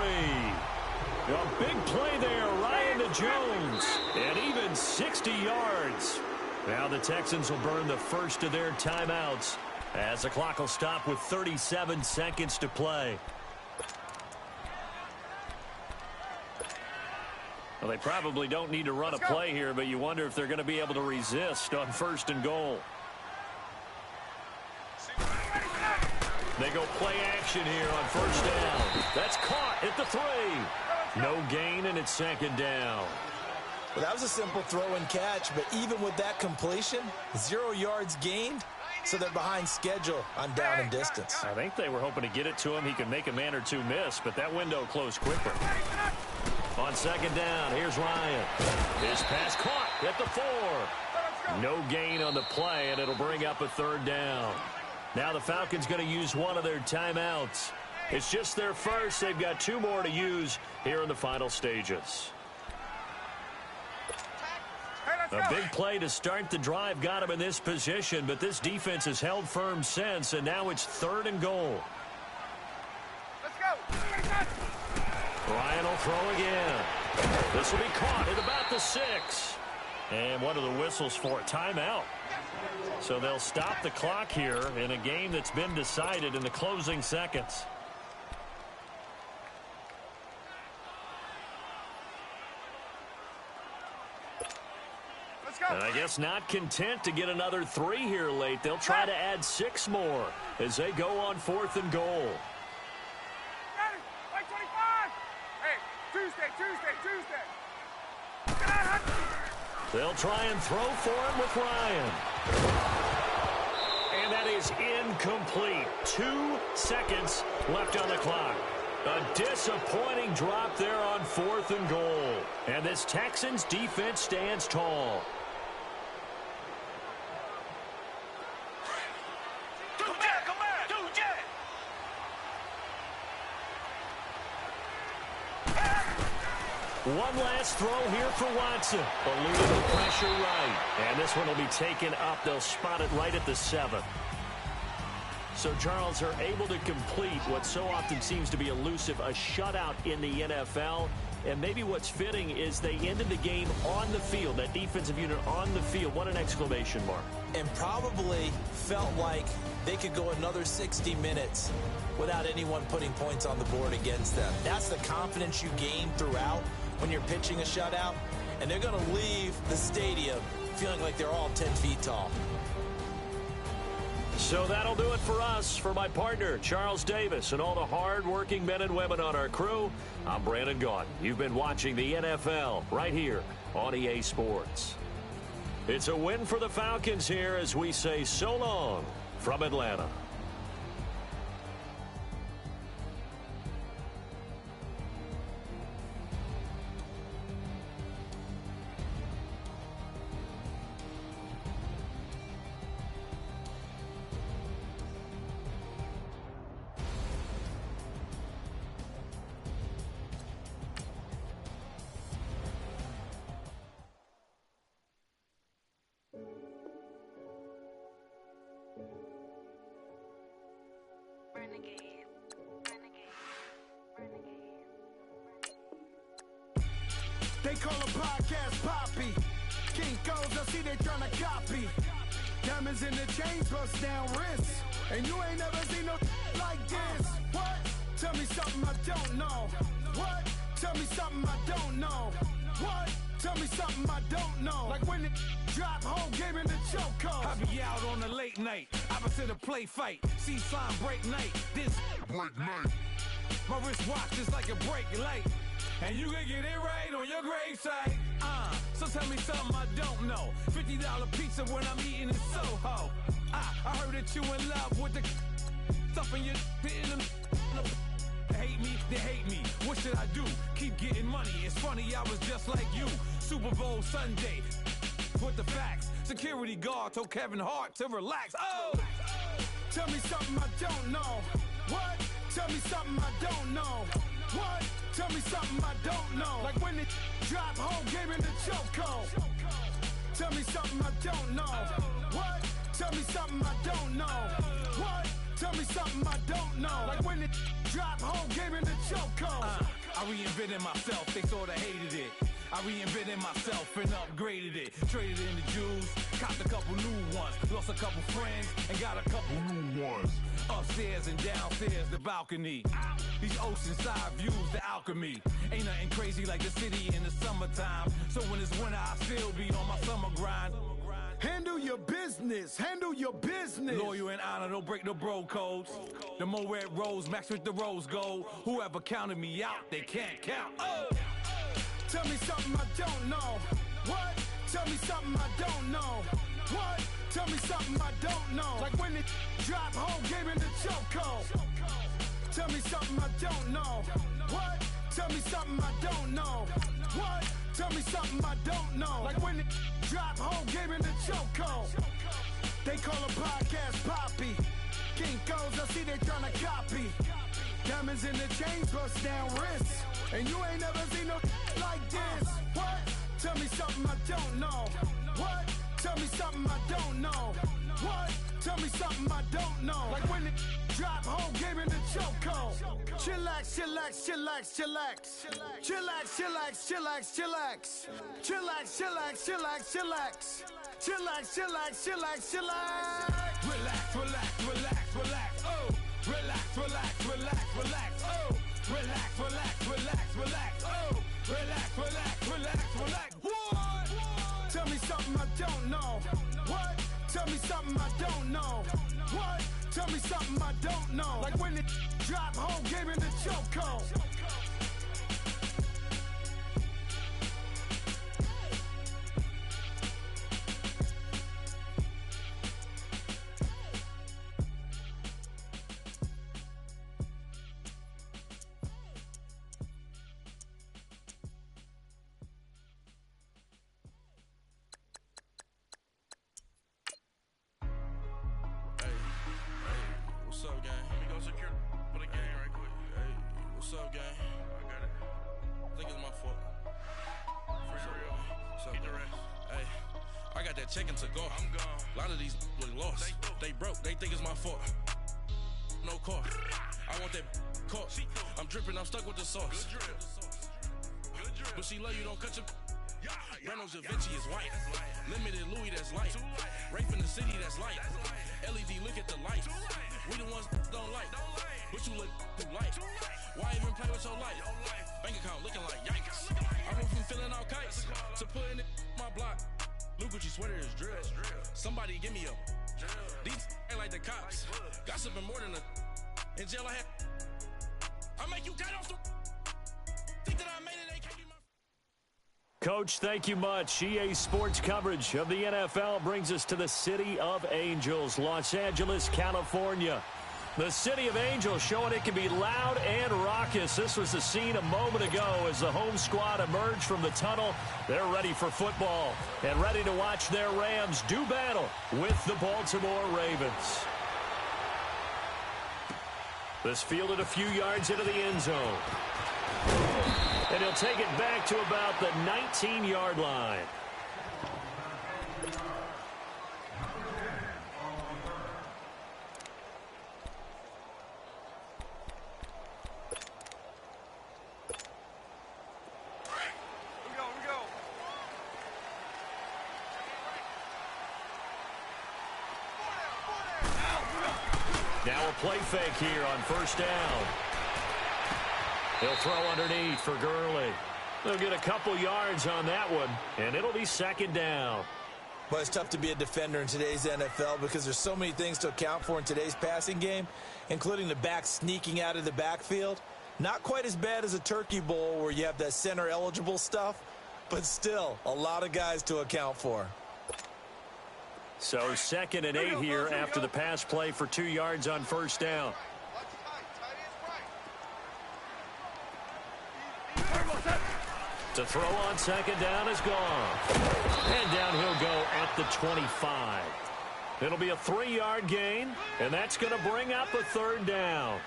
A big play there, Ryan to Jones. And even 60 yards. Now the Texans will burn the first of their timeouts as the clock will stop with 37 seconds to play. Well, they probably don't need to run a play here, but you wonder if they're going to be able to resist on 1st and goal. They go play action here on 1st down. That's caught at the 3. No gain, and it's 2nd down. Well, that was a simple throw and catch, but even with that completion, 0 yards gained, so they're behind schedule on down and distance. I think they were hoping to get it to him. He could make a man or two miss, but that window closed quickly. On 2nd down, here's Ryan. His pass caught at the 4. No gain on the play, and it'll bring up a 3rd down. Now the Falcons going to use one of their timeouts. It's just their first. They've got 2 more to use here in the final stages. A big play to start the drive got him in this position, but this defense has held firm since, and now it's 3rd and goal. Let's go. Ryan will throw again. This will be caught at about the 6. And one of the whistles for a timeout. So they'll stop the clock here in a game that's been decided in the closing seconds. And I guess not content to get another 3 here late. They'll try to add 6 more as they go on 4th and goal. Ready? Like 25. Hey, Tuesday. They'll try and throw for him with Ryan. And that is incomplete. 2 seconds left on the clock. A disappointing drop there on 4th and goal. And this Texans defense stands tall. One last throw here for Watson. Eluding the pressure right. And this one will be taken up. They'll spot it right at the 7. So, Charles, are able to complete what so often seems to be elusive, a shutout in the NFL. And maybe what's fitting is they ended the game on the field, that defensive unit on the field. What an exclamation mark. And probably felt like they could go another 60 minutes without anyone putting points on the board against them. That's the confidence you gain throughout when you're pitching a shutout. And they're going to leave the stadium feeling like they're all 10 feet tall. So that'll do it for us. For my partner, Charles Davis, and all the hard-working men and women on our crew, I'm Brandon Gaudin. You've been watching the NFL right here on EA Sports. It's a win for the Falcons here as we say so long from Atlanta. They call a podcast Poppy. Kinkos, I see they tryna copy. Diamonds in the chains, bust down wrists. And you ain't never seen no like this. What? Tell me something I don't know. What? Tell me something I don't know. What? Tell me something I don't know. Like when it drop, whole game in the chokehold. I be out on a late night, opposite a play fight. See slime break night, this break night. My wristwatch is like a break light. And you can get it right on your gravesite. So tell me something I don't know. $50 pizza when I'm eating in Soho. I heard that you in love with the stuff in your in the hate me, they hate me. What should I do? Keep getting money. It's funny, I was just like you. Super Bowl Sunday. With the facts. Security guard told Kevin Hart to relax. Oh! Tell me something I don't know. What? Tell me something I don't know. What? Tell me something I don't know. Like when it drop, whole game in the chokehold. Tell me something I don't know. What? Tell me something I don't know. What? Tell me something I don't know. Like when it drop, whole game in the chokehold. I reinvented myself, they sorta hated it. I reinvented myself and upgraded it. Traded in the Jews, copped a couple new ones. Lost a couple friends and got a couple new ones. Upstairs and downstairs, the balcony. These oceanside views, the alchemy. Ain't nothing crazy like the city in the summertime. So when it's winter, I still be on my summer grind. Handle your business, handle your business. Loyal and honor, don't break no bro codes. The more red rose, max with the rose gold. Whoever counted me out, they can't count. Oh! Tell me something I don't know. What? Tell me something I don't know. What? Tell me something I don't know. Like when it drop, whole game in the chokehold. Tell me something I don't know. What? Tell me something I don't know. What? Tell me something I don't know. Like when it drop, whole game in the chokehold. They call a podcast Poppy. Kinkos, I see they tryna copy. Diamonds in the chains, bust down wrists. And you ain't never seen no like this. What? Tell me something I don't know. What? Tell me something I don't know. What? Tell me something I don't know. Like when it drop, whole game in the chokehold. Chillax, chillax, chillax, chillax. Chillax, chillax, chillax, chillax. Chillax, chillax, chillax, chillax. Chillax, chillax, chillax, chillax. Relax, relax, relax, relax. Oh! Relax, relax, relax, relax. Oh! Relax, relax, relax, relax. Oh! Relax, relax, relax, relax. What? Tell me something I don't know. What? Tell me something I don't know. What? Tell me something I don't know. Like when it drop, whole game in the chokehold. What's up, gang? Let me go secure for the game right quick. Hey, what's up, gang? I got it. I think it's my fault. What's up, get the rest. Hey, I got that check-in to go. I'm gone. A lot of these look lost. They broke. They think it's my fault. No car. I want that caught. I'm dripping. I'm stuck with the sauce. Good drip. Good drip. But she love you. Don't cut your. Reynolds Da Vinci is white. Limited Louis, that's light. Rape in the city, that's light. LED, look at the light. We the ones don't like. But you look too light. Why even play with your life? Bank account looking like yikes. I went from filling out kites to putting it in my block. Blue Gucci sweater is drill. Somebody give me a. These ain't like the cops. Gossiping more than a. In jail I had. I make you cut off the. Think that I made it, they can't be my. Coach, thank you much. EA Sports coverage of the NFL brings us to the City of Angels, Los Angeles, California. The City of Angels showing it can be loud and raucous. This was the scene a moment ago as the home squad emerged from the tunnel. They're ready for football and ready to watch their Rams do battle with the Baltimore Ravens. This fielded a few yards into the end zone. And he'll take it back to about the 19-yard line. We Now a play fake here on first down. He'll throw underneath for Gurley. They'll get a couple yards on that one, and it'll be second down. Well, it's tough to be a defender in today's NFL because there's so many things to account for in today's passing game, including the back sneaking out of the backfield. Not quite as bad as a turkey bowl where you have that center-eligible stuff, but still a lot of guys to account for. So 2nd and 8 here after the pass play for 2 yards on first down. To throw on second down is gone. And down he'll go at the 25. It'll be a 3-yard gain, and that's going to bring up a third down.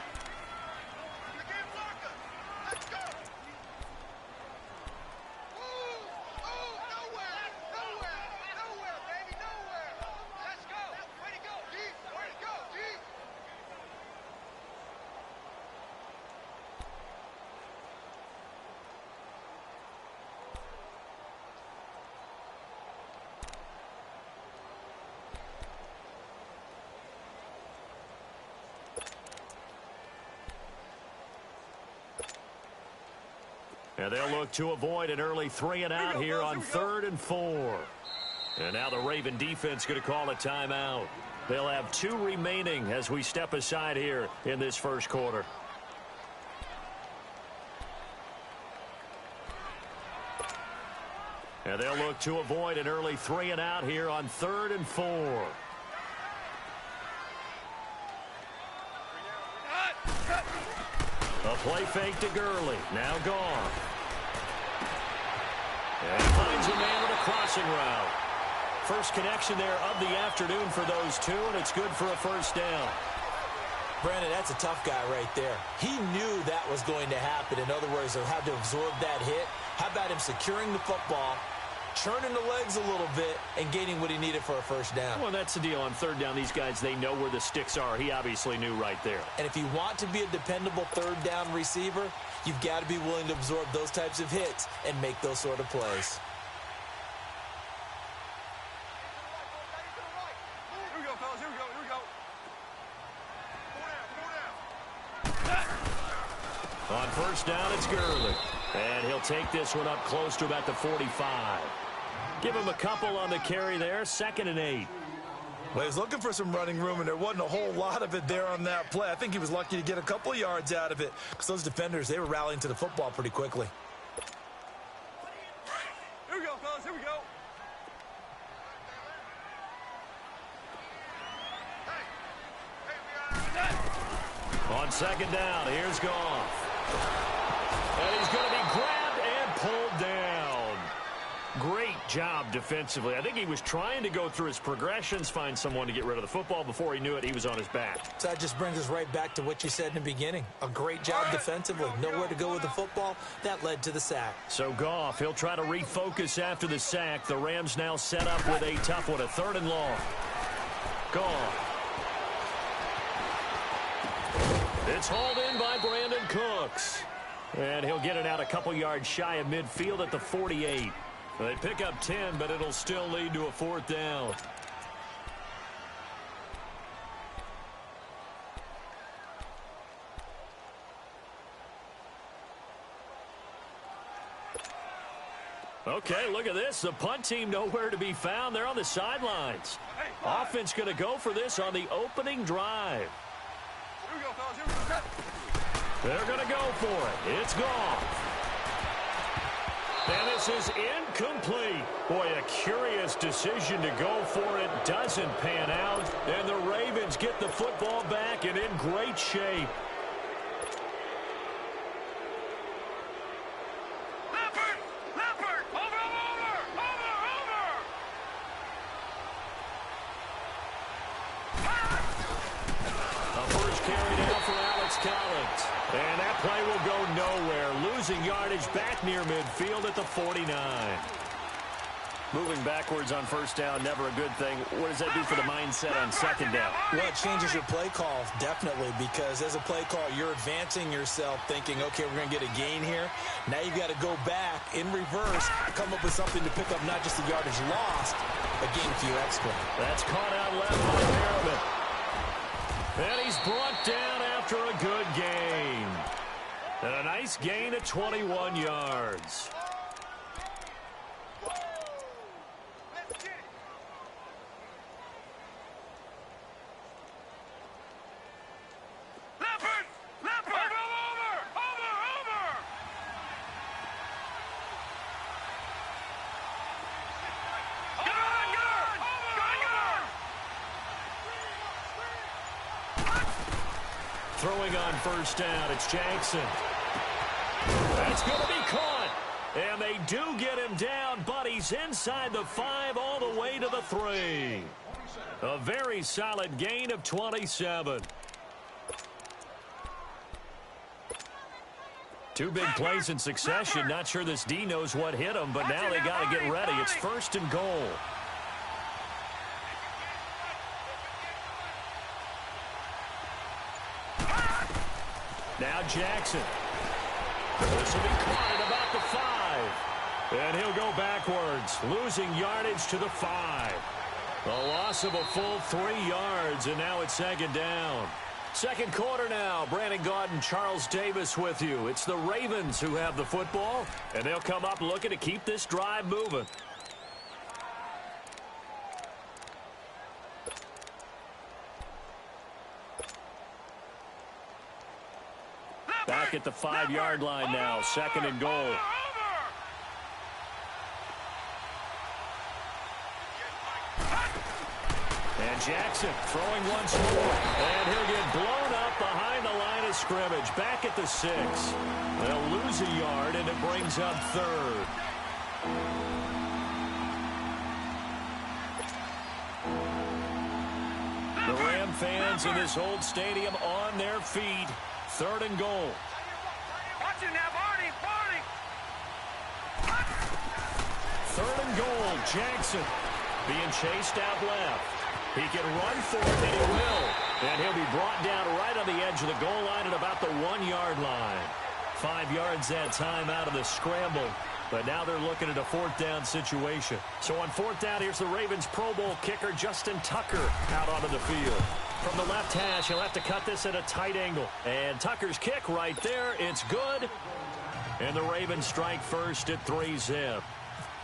And they'll look to avoid an early 3-and-out here on 3rd and 4. And now the Raven defense going to call a timeout. They'll have 2 remaining as we step aside here in this first quarter. And they'll look to avoid an early 3-and-out here on 3rd and 4. A play fake to Gurley. Now gone. And finds a man with a crossing route. First connection there of the afternoon for those two, and it's good for a first down. Brandon, that's a tough guy right there. He knew that was going to happen. In other words, he'll have to absorb that hit. How about him securing the football, churning the legs a little bit, and gaining what he needed for a first down? Well, that's the deal. On third down, these guys, they know where the sticks are. He obviously knew right there. And if you want to be a dependable third down receiver, you've got to be willing to absorb those types of hits and make those sort of plays. Here we go, fellas. Here we go. Here we go. On first down, it's Gurley. And he'll take this one up close to about the 45. Give him a couple on the carry there. 2nd and 8. Well, he was looking for some running room, and there wasn't a whole lot of it there on that play. I think he was lucky to get a couple of yards out of it because those defenders, they were rallying to the football pretty quickly. Here we go, fellas. Here we go. On second down, here's Goff. And he's going to be grabbed and pulled down. Great job defensively. I think he was trying to go through his progressions, find someone to get rid of the football. Before he knew it, he was on his back. So that just brings us right back to what you said in the beginning. A great job defensively. Nowhere to go with the football. That led to the sack. So Goff, he'll try to refocus after the sack. The Rams now set up with a tough one, a 3rd and long. Goff. It's hauled in by Brandon Cooks. And he'll get it out a couple yards shy of midfield at the 48. They pick up 10, but it'll still lead to a 4th down. Okay, look at this. The punt team nowhere to be found. They're on the sidelines. Offense going to go for this on the opening drive. Here we go, fellas. Here we go. They're going to go for it. It's gone. And this is incomplete. Boy, a curious decision to go for it. Doesn't pan out. And the Ravens get the football back and in great shape. And that play will go nowhere. Losing yardage back near midfield at the 49. Moving backwards on first down, never a good thing. What does that do for the mindset on second down? Well, it changes your play call, definitely, because as a play call, you're advancing yourself thinking, okay, we're going to get a gain here. Now you've got to go back in reverse, come up with something to pick up not just the yardage lost, but gain a few extra. That's caught out left by Merriman. And he's brought down after a good gain. And a nice gain of 21 yards. Throwing on first down, it's Jackson. That's going to be caught. And they do get him down, but he's inside the 5 all the way to the 3. A very solid gain of 27. Two big plays in succession. Not sure this D knows what hit him, but now they got to get ready. It's 1st and goal. Now Jackson. This will be caught at about the 5. And he'll go backwards, losing yardage to the 5. A loss of a full 3 yards, and now it's 2nd down. Second quarter now. Brandon Gaudin, Charles Davis with you. It's the Ravens who have the football, and they'll come up looking to keep this drive moving. Back at the 5-yard line now. 2nd and goal. And Jackson throwing once more. And he'll get blown up behind the line of scrimmage. Back at the 6. They'll lose a yard, and it brings up 3rd. The Ram fans in this old stadium on their feet. 3rd and goal. Watch it now, Barney, Barney. 3rd and goal. Jackson being chased out left. He can run for it, and he will. And he'll be brought down right on the edge of the goal line at about the 1-yard line. 5 yards that time out of the scramble. But now they're looking at a 4th down situation. So on 4th down, here's the Ravens Pro Bowl kicker Justin Tucker out onto the field. From the left hash, he'll have to cut this at a tight angle. And Tucker's kick right there, it's good. And the Ravens strike first at 3-zip.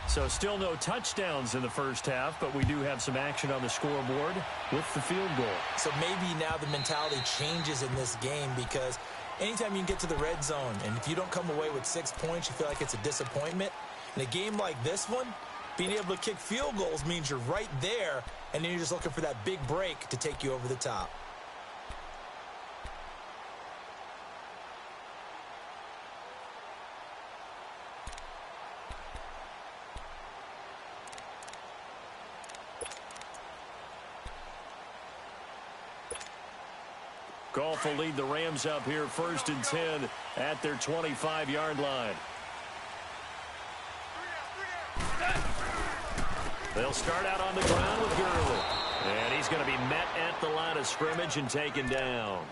So still no touchdowns in the first half, but we do have some action on the scoreboard with the field goal. So maybe now the mentality changes in this game, because anytime you can get to the red zone, and if you don't come away with 6 points, you feel like it's a disappointment. In a game like this one, being able to kick field goals means you're right there, and then you're just looking for that big break to take you over the top. Goff will lead the Rams up here 1st and 10 at their 25-yard line. They'll start out on the ground with Gurley. And he's going to be met at the line of scrimmage and taken down.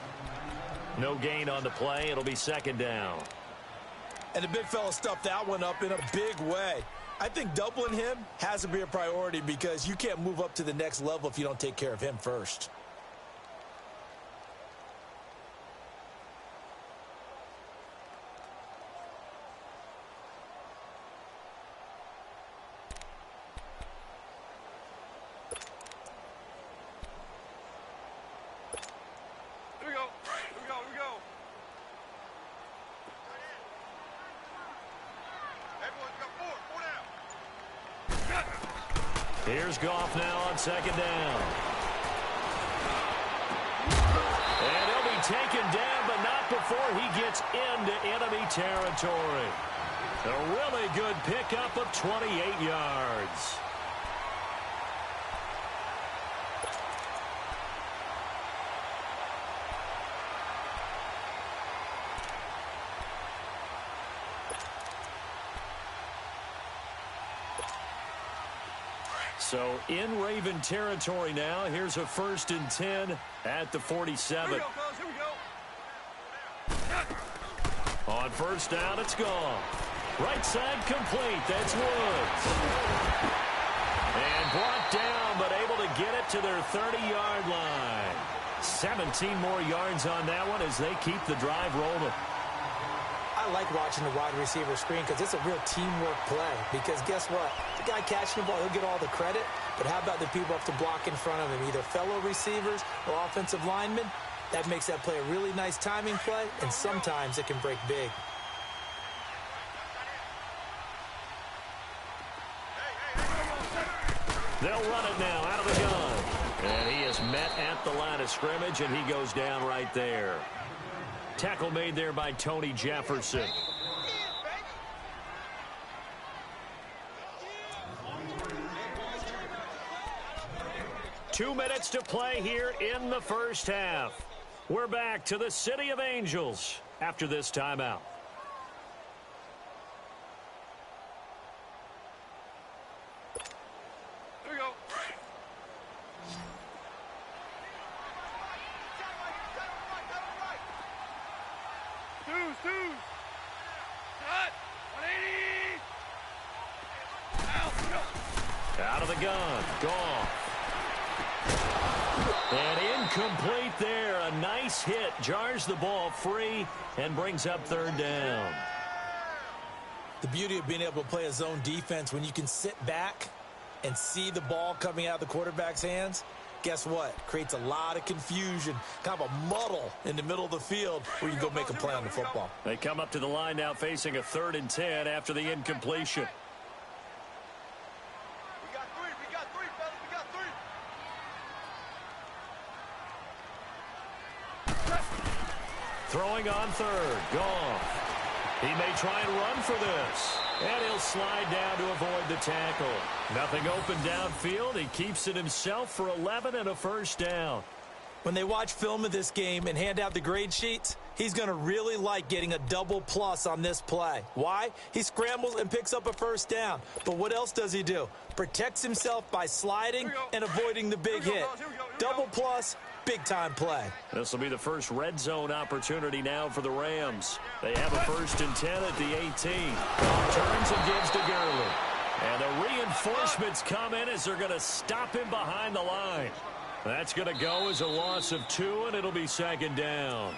No gain on the play. It'll be 2nd down. And the big fella stuffed that one up in a big way. I think doubling him has to be a priority, because you can't move up to the next level if you don't take care of him first. Here's Goff now on 2nd down. And he'll be taken down, but not before he gets into enemy territory. A really good pickup of 28 yards. So in Raven territory now. Here's a 1st and 10 at the 47. Here we go, fellas. Here we go. On 1st down, it's gone. Right side complete. That's Woods. And brought down, but able to get it to their 30-yard line. 17 more yards on that one as they keep the drive rolling. I like watching the wide receiver screen because it's a real teamwork play. Because guess what? The guy catching the ball, he'll get all the credit. But how about the people up to block in front of him, either fellow receivers or offensive linemen? That makes that play a really nice timing play, and sometimes it can break big. They'll run it now out of the gun. And he is met at the line of scrimmage, and he goes down right there. Tackle made there by Tony Jefferson. Two minutes to play here in the first half. We're back to the City of Angels after this timeout. Here we go. Two. Cut. 180. Out of the gun. Gone. And incomplete there. A nice hit. Jars the ball free and brings up third down. The beauty of being able to play a zone defense when you can sit back and see the ball coming out of the quarterback's hands, guess what? Creates a lot of confusion, kind of a muddle in the middle of the field where you can go make a play on the football. They come up to the line now facing a 3rd and 10 after the incompletion. We got three, fellas. We got three. Throwing on 3rd. Gone. He may try and run for this. And he'll slide down to avoid the tackle. Nothing open downfield. He keeps it himself for 11 and a first down. When they watch film of this game and hand out the grade sheets, he's going to really like getting a double plus on this play. Why? He scrambles and picks up a first down. But what else does he do? Protects himself by sliding and avoiding the big hit. Double plus, big-time play. This will be the first red zone opportunity now for the Rams. They have a 1st and 10 at the 18. Turns and gives to Gurley. And the reinforcements come in as they're going to stop him behind the line. That's going to go as a loss of 2, and it'll be 2nd down.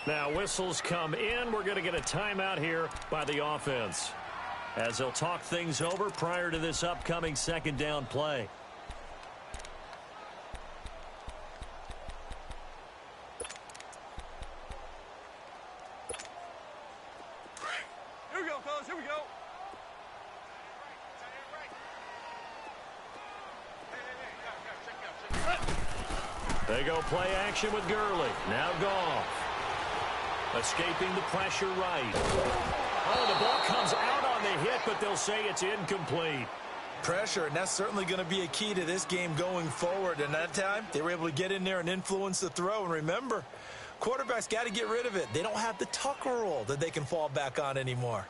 Now, whistles come in. We're going to get a timeout here by the offense as they'll talk things over prior to this upcoming 2nd down play. Here we go, fellas. Here we go. They go play action with Gurley. Now Goff. Escaping the pressure right. Oh, the ball comes out on the hit, but they'll say it's incomplete. Pressure, and that's certainly going to be a key to this game going forward. And that time, they were able to get in there and influence the throw. And remember, quarterbacks got to get rid of it. They don't have the Tucker rule that they can fall back on anymore.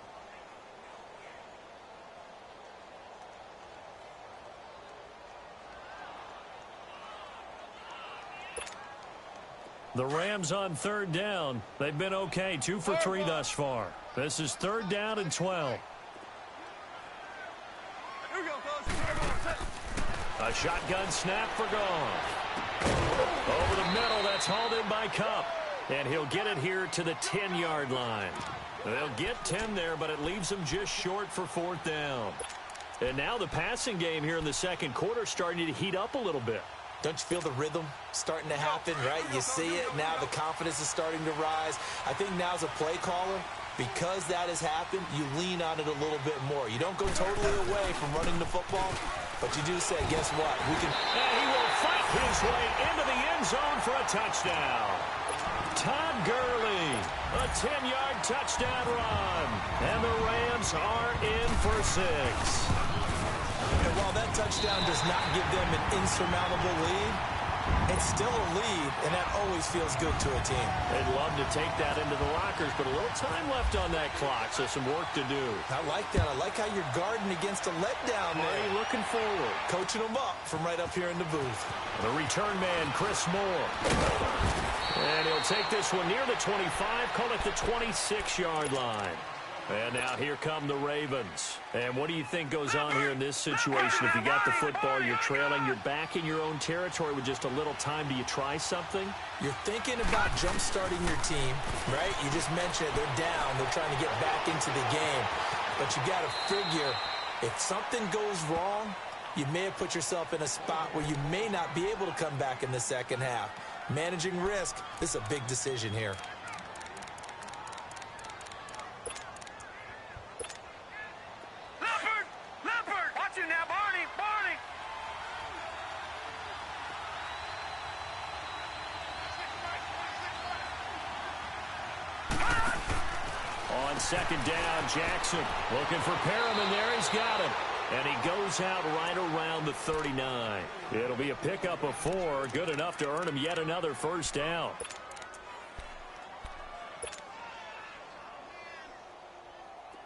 The Rams on 3rd down. They've been okay. 2 for 3 thus far. This is 3rd down and 12. Here we go, fellas. A shotgun snap for Goff. Over the middle, that's hauled in by Kupp. And he'll get it here to the 10-yard line. They'll get 10 there, but it leaves them just short for 4th down. And now the passing game here in the 2nd quarter starting to heat up a little bit. Don't you feel the rhythm starting to happen, right? You see it now. The confidence is starting to rise. I think now as a play caller, because that has happened, you lean on it a little bit more. You don't go totally away from running the football, but you do say, guess what? We can. And he will fight his way into the end zone for a touchdown. Todd Gurley, a 10-yard touchdown run. And the Rams are in for 6. And while that touchdown does not give them an insurmountable lead, it's still a lead, and that always feels good to a team. They'd love to take that into the lockers, but a little time left on that clock, so some work to do. I like that. I like how you're guarding against a letdown there. Marty looking forward. Coaching them up from right up here in the booth. The return man, Chris Moore. And he'll take this one near the 25, call it the 26-yard line. And now here come the Ravens. And what do you think goes on here in this situation? If you got the football, you're trailing, you're back in your own territory with just a little time. Do you try something? You're thinking about jump-starting your team, right? You just mentioned it. They're down. They're trying to get back into the game. But you got to figure, if something goes wrong, you may have put yourself in a spot where you may not be able to come back in the second half. Managing risk, this is a big decision here. Leopard! Watch it now, Barney! On second down, Jackson looking for Perriman there. He's got him. And he goes out right around the 39. It'll be a pickup of 4. Good enough to earn him yet another first down.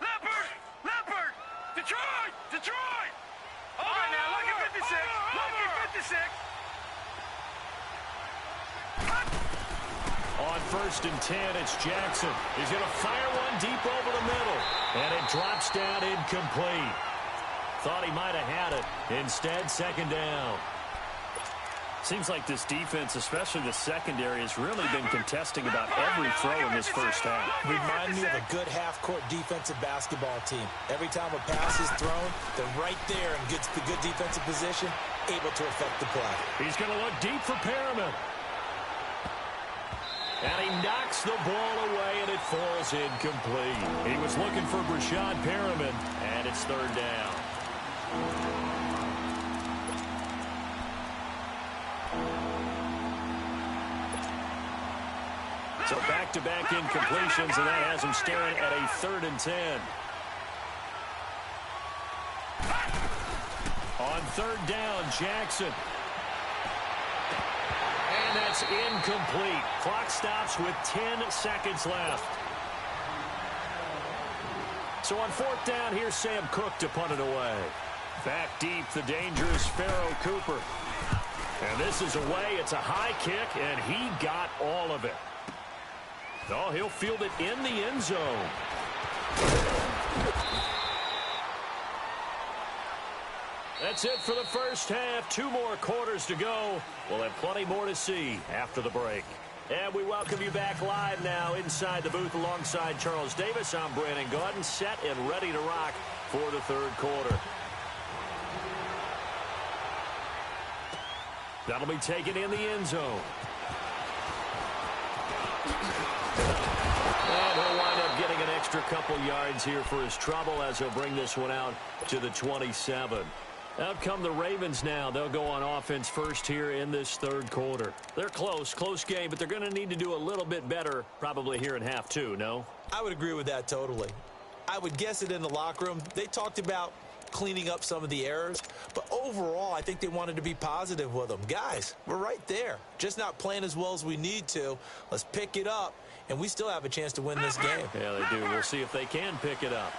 Leopard! Detroit! All right, now, look at 56. Look at 56. On first and 10, it's Jackson. He's going to fire one deep over the middle. And it drops down incomplete. Thought he might have had it. Instead, second down. Seems like this defense, especially the secondary, has really been contesting about every throw in this first half. Remind me of a good half-court defensive basketball team. Every time a pass is thrown, they're right there in good defensive position, able to affect the play. He's going to look deep for Perriman. And he knocks the ball away, and it falls incomplete. He was looking for Brashad Perriman, and it's third down. So back-to-back incompletions, and that has him staring at a 3rd and 10. On third down, Jackson. And that's incomplete. Clock stops with 10 seconds left. So on fourth down, here's Sam Cook to punt it away. Back deep, the dangerous Pharaoh Cooper. And this is away. It's a high kick, and he got all of it. Oh, he'll field it in the end zone. That's it for the first half. 2 more quarters to go. We'll have plenty more to see after the break. And we welcome you back live now inside the booth alongside Charles Davis. I'm Brandon Gaudin, set and ready to rock for the third quarter. That'll be taken in the end zone. And he'll wind up getting an extra couple yards here for his trouble as he'll bring this one out to the 27. Out come the Ravens now. They'll go on offense first here in this third quarter. They're close game, but they're going to need to do a little bit better probably here in half 2, no? I would agree with that totally. I would guess it in the locker room. They talked about cleaning up some of the errors, but overall, I think they wanted to be positive with them. Guys, we're right there. Just not playing as well as we need to. Let's pick it up, and we still have a chance to win this game. Yeah, they do. We'll see if they can pick it up.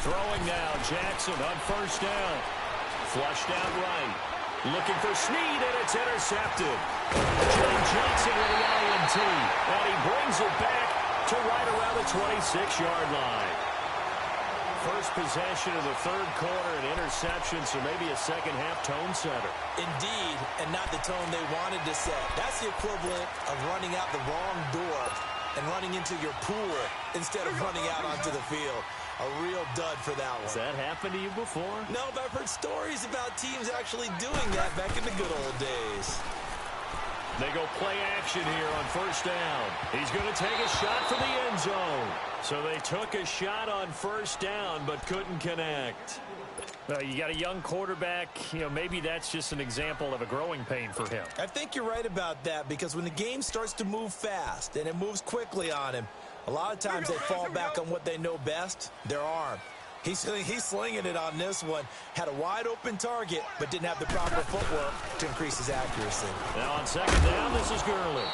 Throwing now, Jackson on first down. Flushed out right. Looking for Snead, and it's intercepted. Jay Johnson with the INT, and he brings it back to right around the 26-yard line. First possession of the third quarter, an interception, so maybe a second-half tone setter. Indeed, and not the tone they wanted to set. That's the equivalent of running out the wrong door and running into your pool instead of running out onto the field. A real dud for that one. Has that happened to you before? No, but I've heard stories about teams actually doing that back in the good old days. They go play action here on first down. He's going to take a shot for the end zone. So they took a shot on first down but couldn't connect. You got a young quarterback. Maybe that's just an example of a growing pain for him. I think you're right about that because when the game starts to move fast and it moves quickly on him, a lot of times they fall back on what they know best, their arm. He's slinging it on this one. Had a wide open target, but didn't have the proper footwork to increase his accuracy. Now on second down, this is Gurley.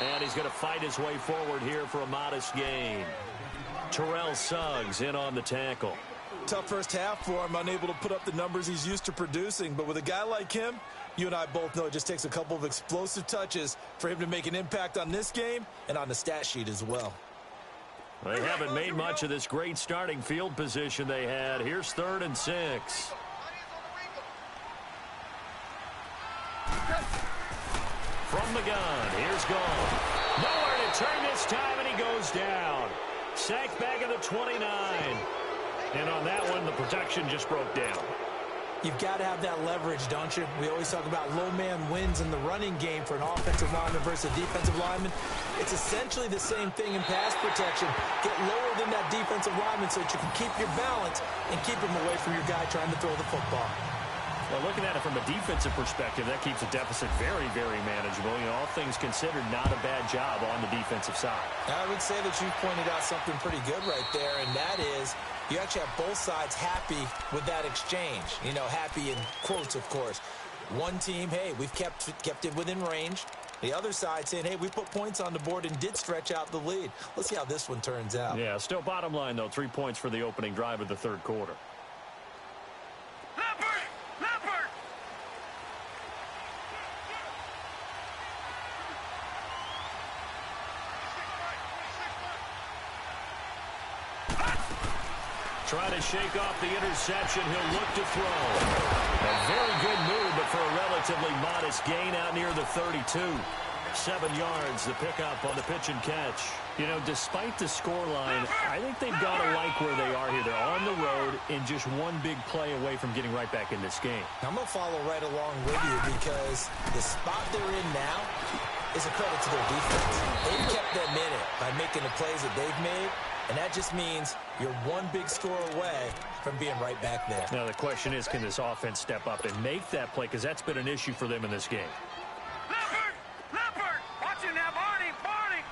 And he's going to fight his way forward here for a modest gain. Terrell Suggs in on the tackle. tough first half for him, unable to put up the numbers he's used to producing. But with a guy like him, you and I both know it just takes a couple of explosive touches for him to make an impact on this game and on the stat sheet as well. They haven't made much of this great starting field position they had. Here's 3rd and 6. From the gun, here's Gone. Nowhere to turn this time, and he goes down. Sacked back at the 29. And on that one, the protection just broke down. You've got to have that leverage, don't you? We always talk about low man wins in the running game for an offensive lineman versus a defensive lineman. It's essentially the same thing in pass protection. Get lower than that defensive lineman so that you can keep your balance and keep him away from your guy trying to throw the football. Well, looking at it from a defensive perspective, that keeps the deficit very, very manageable. You know, all things considered, not a bad job on the defensive side. I would say that you pointed out something pretty good right there, and that is you actually have both sides happy with that exchange. You know, happy in quotes, of course. One team, hey, we've kept it within range. The other side saying, hey, we put points on the board and did stretch out the lead. Let's see how this one turns out. Yeah, still bottom line, though, 3 points for the opening drive of the 3rd quarter. Trying to shake off the interception. He'll look to throw. A very good move, but for a relatively modest gain out near the 32. 7 yards, the pickup on the pitch and catch. You know, despite the scoreline, I think they've got to like where they are here. They're on the road and just one big play away from getting right back in this game. I'm going to follow right along with you because the spot they're in now is a credit to their defense. They've kept them in it by making the plays that they've made. And that just means you're one big score away from being right back there. Now, the question is, can this offense step up and make that play? Because that's been an issue for them in this game. Leopard! Leopard! Watch it now, Barney! Barney!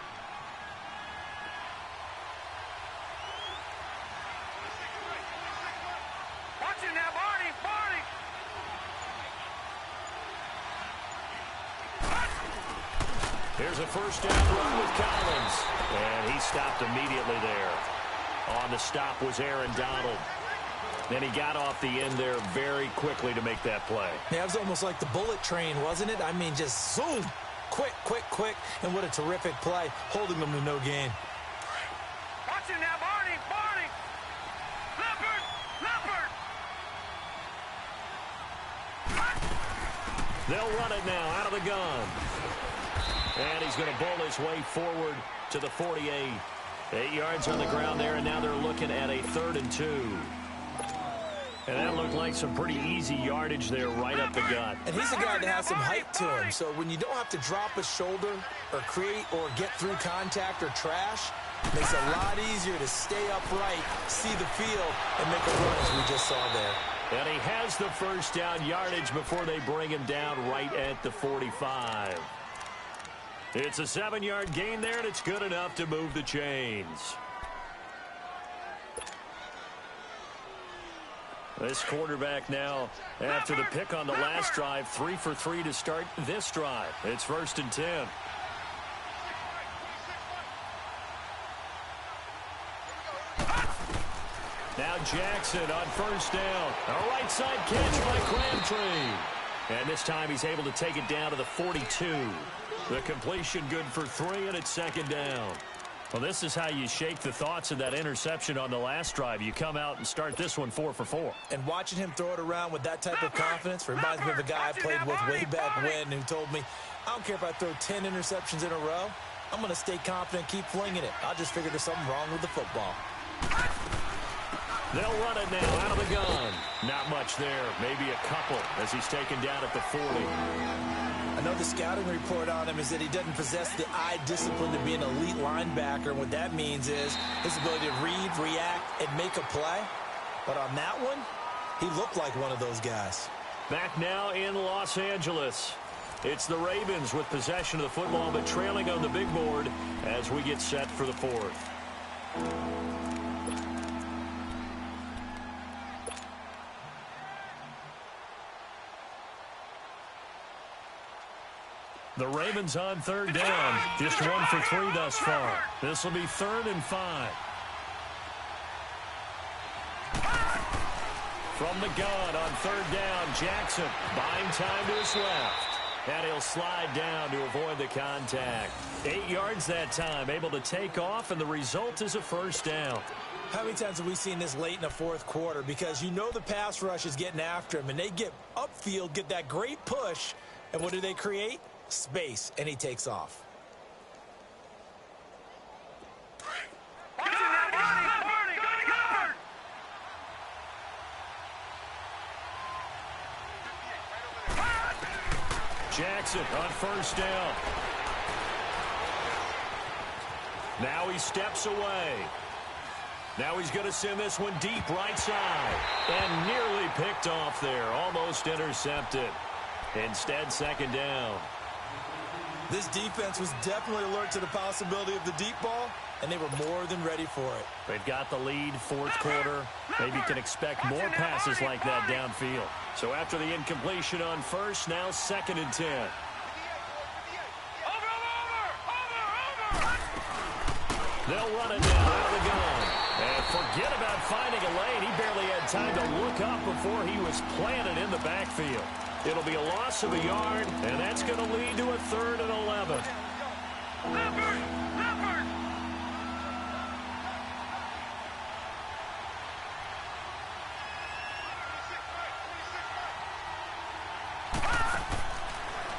Watch it now, Barney! Barney! Here's a first down run with Collins. And he stopped immediately there. On the stop was Aaron Donald. Then he got off the end there very quickly to make that play. Yeah, it was almost like the bullet train, wasn't it? I mean, just zoom. Quick, quick, quick. And what a terrific play, holding them to no gain. Watch it now, Barney! Barney! Leopard! Leopard! They'll run it now out of the gun. And he's going to bowl his way forward to the 48. 8 yards on the ground there, and now they're looking at a 3rd and 2. And that looked like some pretty easy yardage there right up the gut. And he's a guy that has some height to him, so when you don't have to drop a shoulder or create or get through contact or trash, it makes it a lot easier to stay upright, see the field, and make a run as we just saw there. And he has the first down yardage before they bring him down right at the 45. It's a 7-yard gain there, and it's good enough to move the chains. This quarterback now, after the pick on the last drive, 3 for 3 to start this drive. It's 1st and 10. Now Jackson on first down. A right side catch by Crabtree. And this time he's able to take it down to the 42. The completion good for 3, and it's 2nd down. Well, this is how you shake the thoughts of that interception on the last drive. You come out and start this one 4 for 4. And watching him throw it around with that type of confidence reminds me of a guy I played with way back when who told me, I don't care if I throw 10 interceptions in a row. I'm going to stay confident, keep flinging it. I just figured there's something wrong with the football. They'll run it now out of the gun. Not much there, maybe a couple as he's taken down at the 40. I know the scouting report on him is that he doesn't possess the eye discipline to be an elite linebacker. And what that means is his ability to read, react, and make a play. But on that one, he looked like one of those guys. Back now in Los Angeles. It's the Ravens with possession of the football, but trailing on the big board as we get set for the 4th. The Ravens on 3rd down. Just 1 for 3 thus far. This will be 3rd and 5. From the gun on third down, Jackson buying time to his left. And he'll slide down to avoid the contact. 8 yards that time, able to take off, and the result is a first down. How many times have we seen this late in the fourth quarter? Because you know the pass rush is getting after him, and they get upfield, get that great push, and what do they create? Space, and he takes off. Jackson on first down. Now he steps away. Now he's going to send this one deep right side. And nearly picked off there. Almost intercepted. Instead, second down. This defense was definitely alert to the possibility of the deep ball, and they were more than ready for it. They've got the lead, fourth quarter. Maybe can expect more passes like that downfield. So after the incompletion on first, now second and 10. They'll run it down out of the gun. And forget about finding a lane. He barely had time to look up before he was planted in the backfield. It'll be a loss of a yard, and that's going to lead to a 3rd and 11.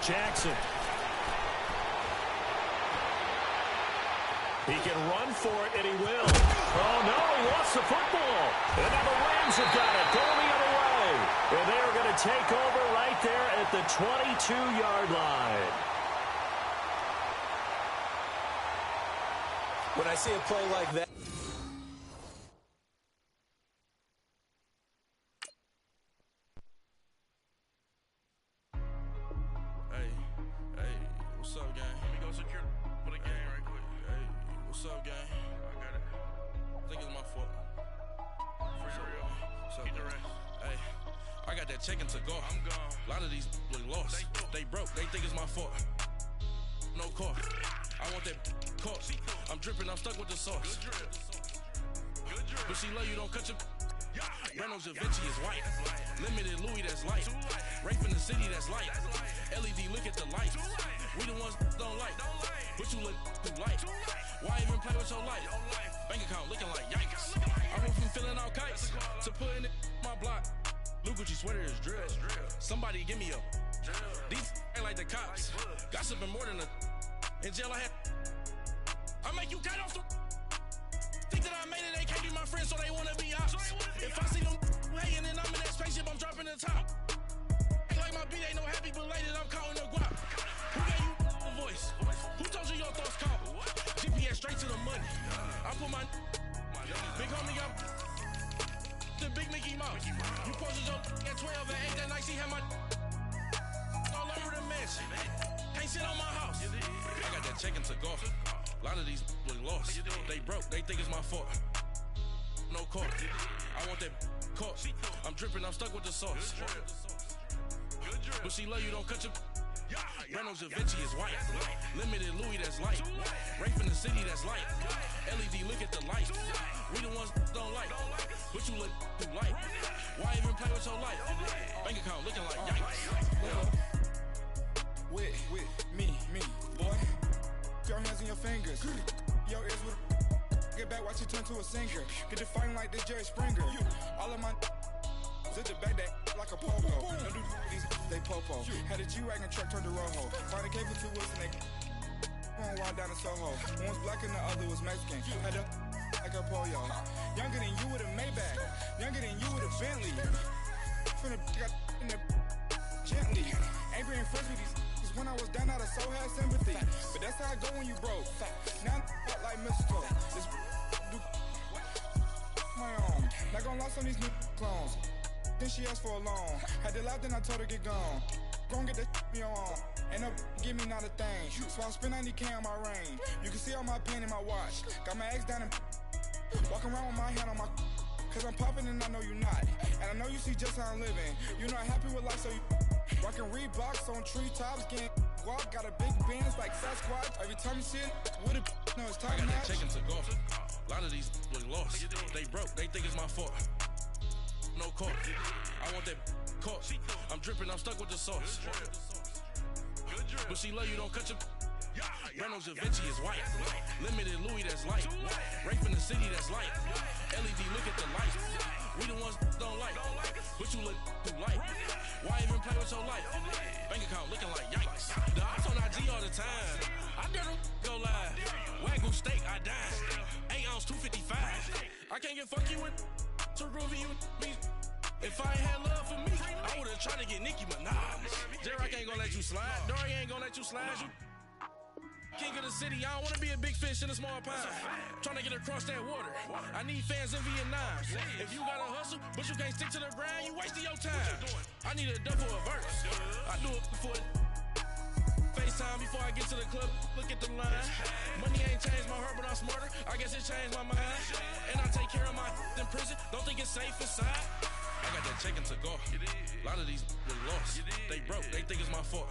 Jackson. He can run for it, and he will. Oh, no, he lost the football. And now the Rams have got it, going the other way. And they're going to take over right there at the 22-yard line. When I see a play like that, what's up, gang? Let me go secure for the game right quick. Hey, what's up, gang? I got it. I think it's my fault. For real. What's up, keep the rest. Hey, I got that check-in to go. I'm gone. A lot of these look lost. They broke. They think it's my fault. No car. I want that car. I'm dripping. I'm stuck with the sauce. Good drip. But she love you, don't cut your... Reynolds Da Vinci is white. Limited Louis, that's light. Rape in the city, that's light. LED, look at the lights. We the ones don't like. But you look too light. Why even play with your life? Bank account looking like yikes. I went from filling out kites to putting it in my block. Blue Gucci sweater is drill. Somebody give me a... These ain't like the cops. Gossiping more than a... In jail I had... I make you cut off the... Think that I made it, they can't be my friends, so they wanna be ops. If I see them hanging and I'm in that spaceship, I'm dropping the top. Ain't like my beat ain't no happy belated, I'm counting the guap. Who gave you the voice? Who told you your thoughts count? GPS straight to the money. I put my big homie up the big Mickey Mouse. You posted your at 12 and 8 that night, she had my all over the mansion. Can't sit on my house. I got that check-in to go. A lot of these look lost. They broke. They think it's my fault. No car. I want that car. I'm dripping. I'm stuck with the sauce. But she love you, don't cut your... Reynolds Da Vinci is white. Limited Louis, that's light. Rape in the city, that's light. LED, look at the lights. We the ones don't like. But you look too light. Why even play with your life? Bank account looking like yikes. With me, boy. Your hands and your fingers. Your ears with get back, watch you turn to a singer. Get the fighting like this Jerry Springer. All of my sit the back that like a popo. Don't do these, they popo. Had a G-Wagon truck turned to Rojo. Find a cable 2 wheels and they one wild down in Soho. One was black and the other was Mexican. Had a like a pollo. Younger than you with a Maybach. Younger than you with a Bentley. Finna got in the gently. Ain't being friends with these. When I was down, I so had sympathy. But that's how I go when you broke. Now I'm like Mystical. This do my own. Not gonna lost on these new clones. Then she asked for a loan. Had to laugh, then I told her get gone. Gon' get that me on. Ain't no give me not a thing. So I spend 90K on my range. You can see all my pain in my watch. Got my ex down and walking around with my hand on my. Cause I'm popping and I know you not. And I know you see just how I'm living. You're not happy with life, so you rockin' Reeboks on treetops, getting guap, got a big Benz like Sasquatch. Every time you see it, with a no, it's time. I got that check-in to go. A lot of these look lost. They broke. They think it's my fault. no court. I want that court. I'm dripping, I'm stuck with the sauce. But she love you, don't cut your. Breno Javinci is white. Limited Louis, that's light. Rape in the city, that's light. LED, look at the light. We the ones don't like. But you look too light. Why even play with your life? Bank account looking like yikes. The ops on IG all the time. I dare them go live. Wagyu steak, I died. 8 ounce, 255. I can't get funky with to groovy you me. If I ain't had love for me, I would've tried to get Nicki Minaj. J-Rock ain't gonna let you slide. Dory ain't gonna let you slide. You king of the city, I don't wanna be a big fish in a small pond. Trying to get across that water. I need fans in Vietnam. If you gotta hustle, but you can't stick to the grind, you wasting your time. I need a dub for a verse. I do it for FaceTime before I get to the club. Look at the line. Money ain't changed my heart, but I'm smarter. I guess it changed my mind. And I take care of my in prison. Don't think it's safe inside. I got that check to go. A lot of these were lost. They broke, they think it's my fault.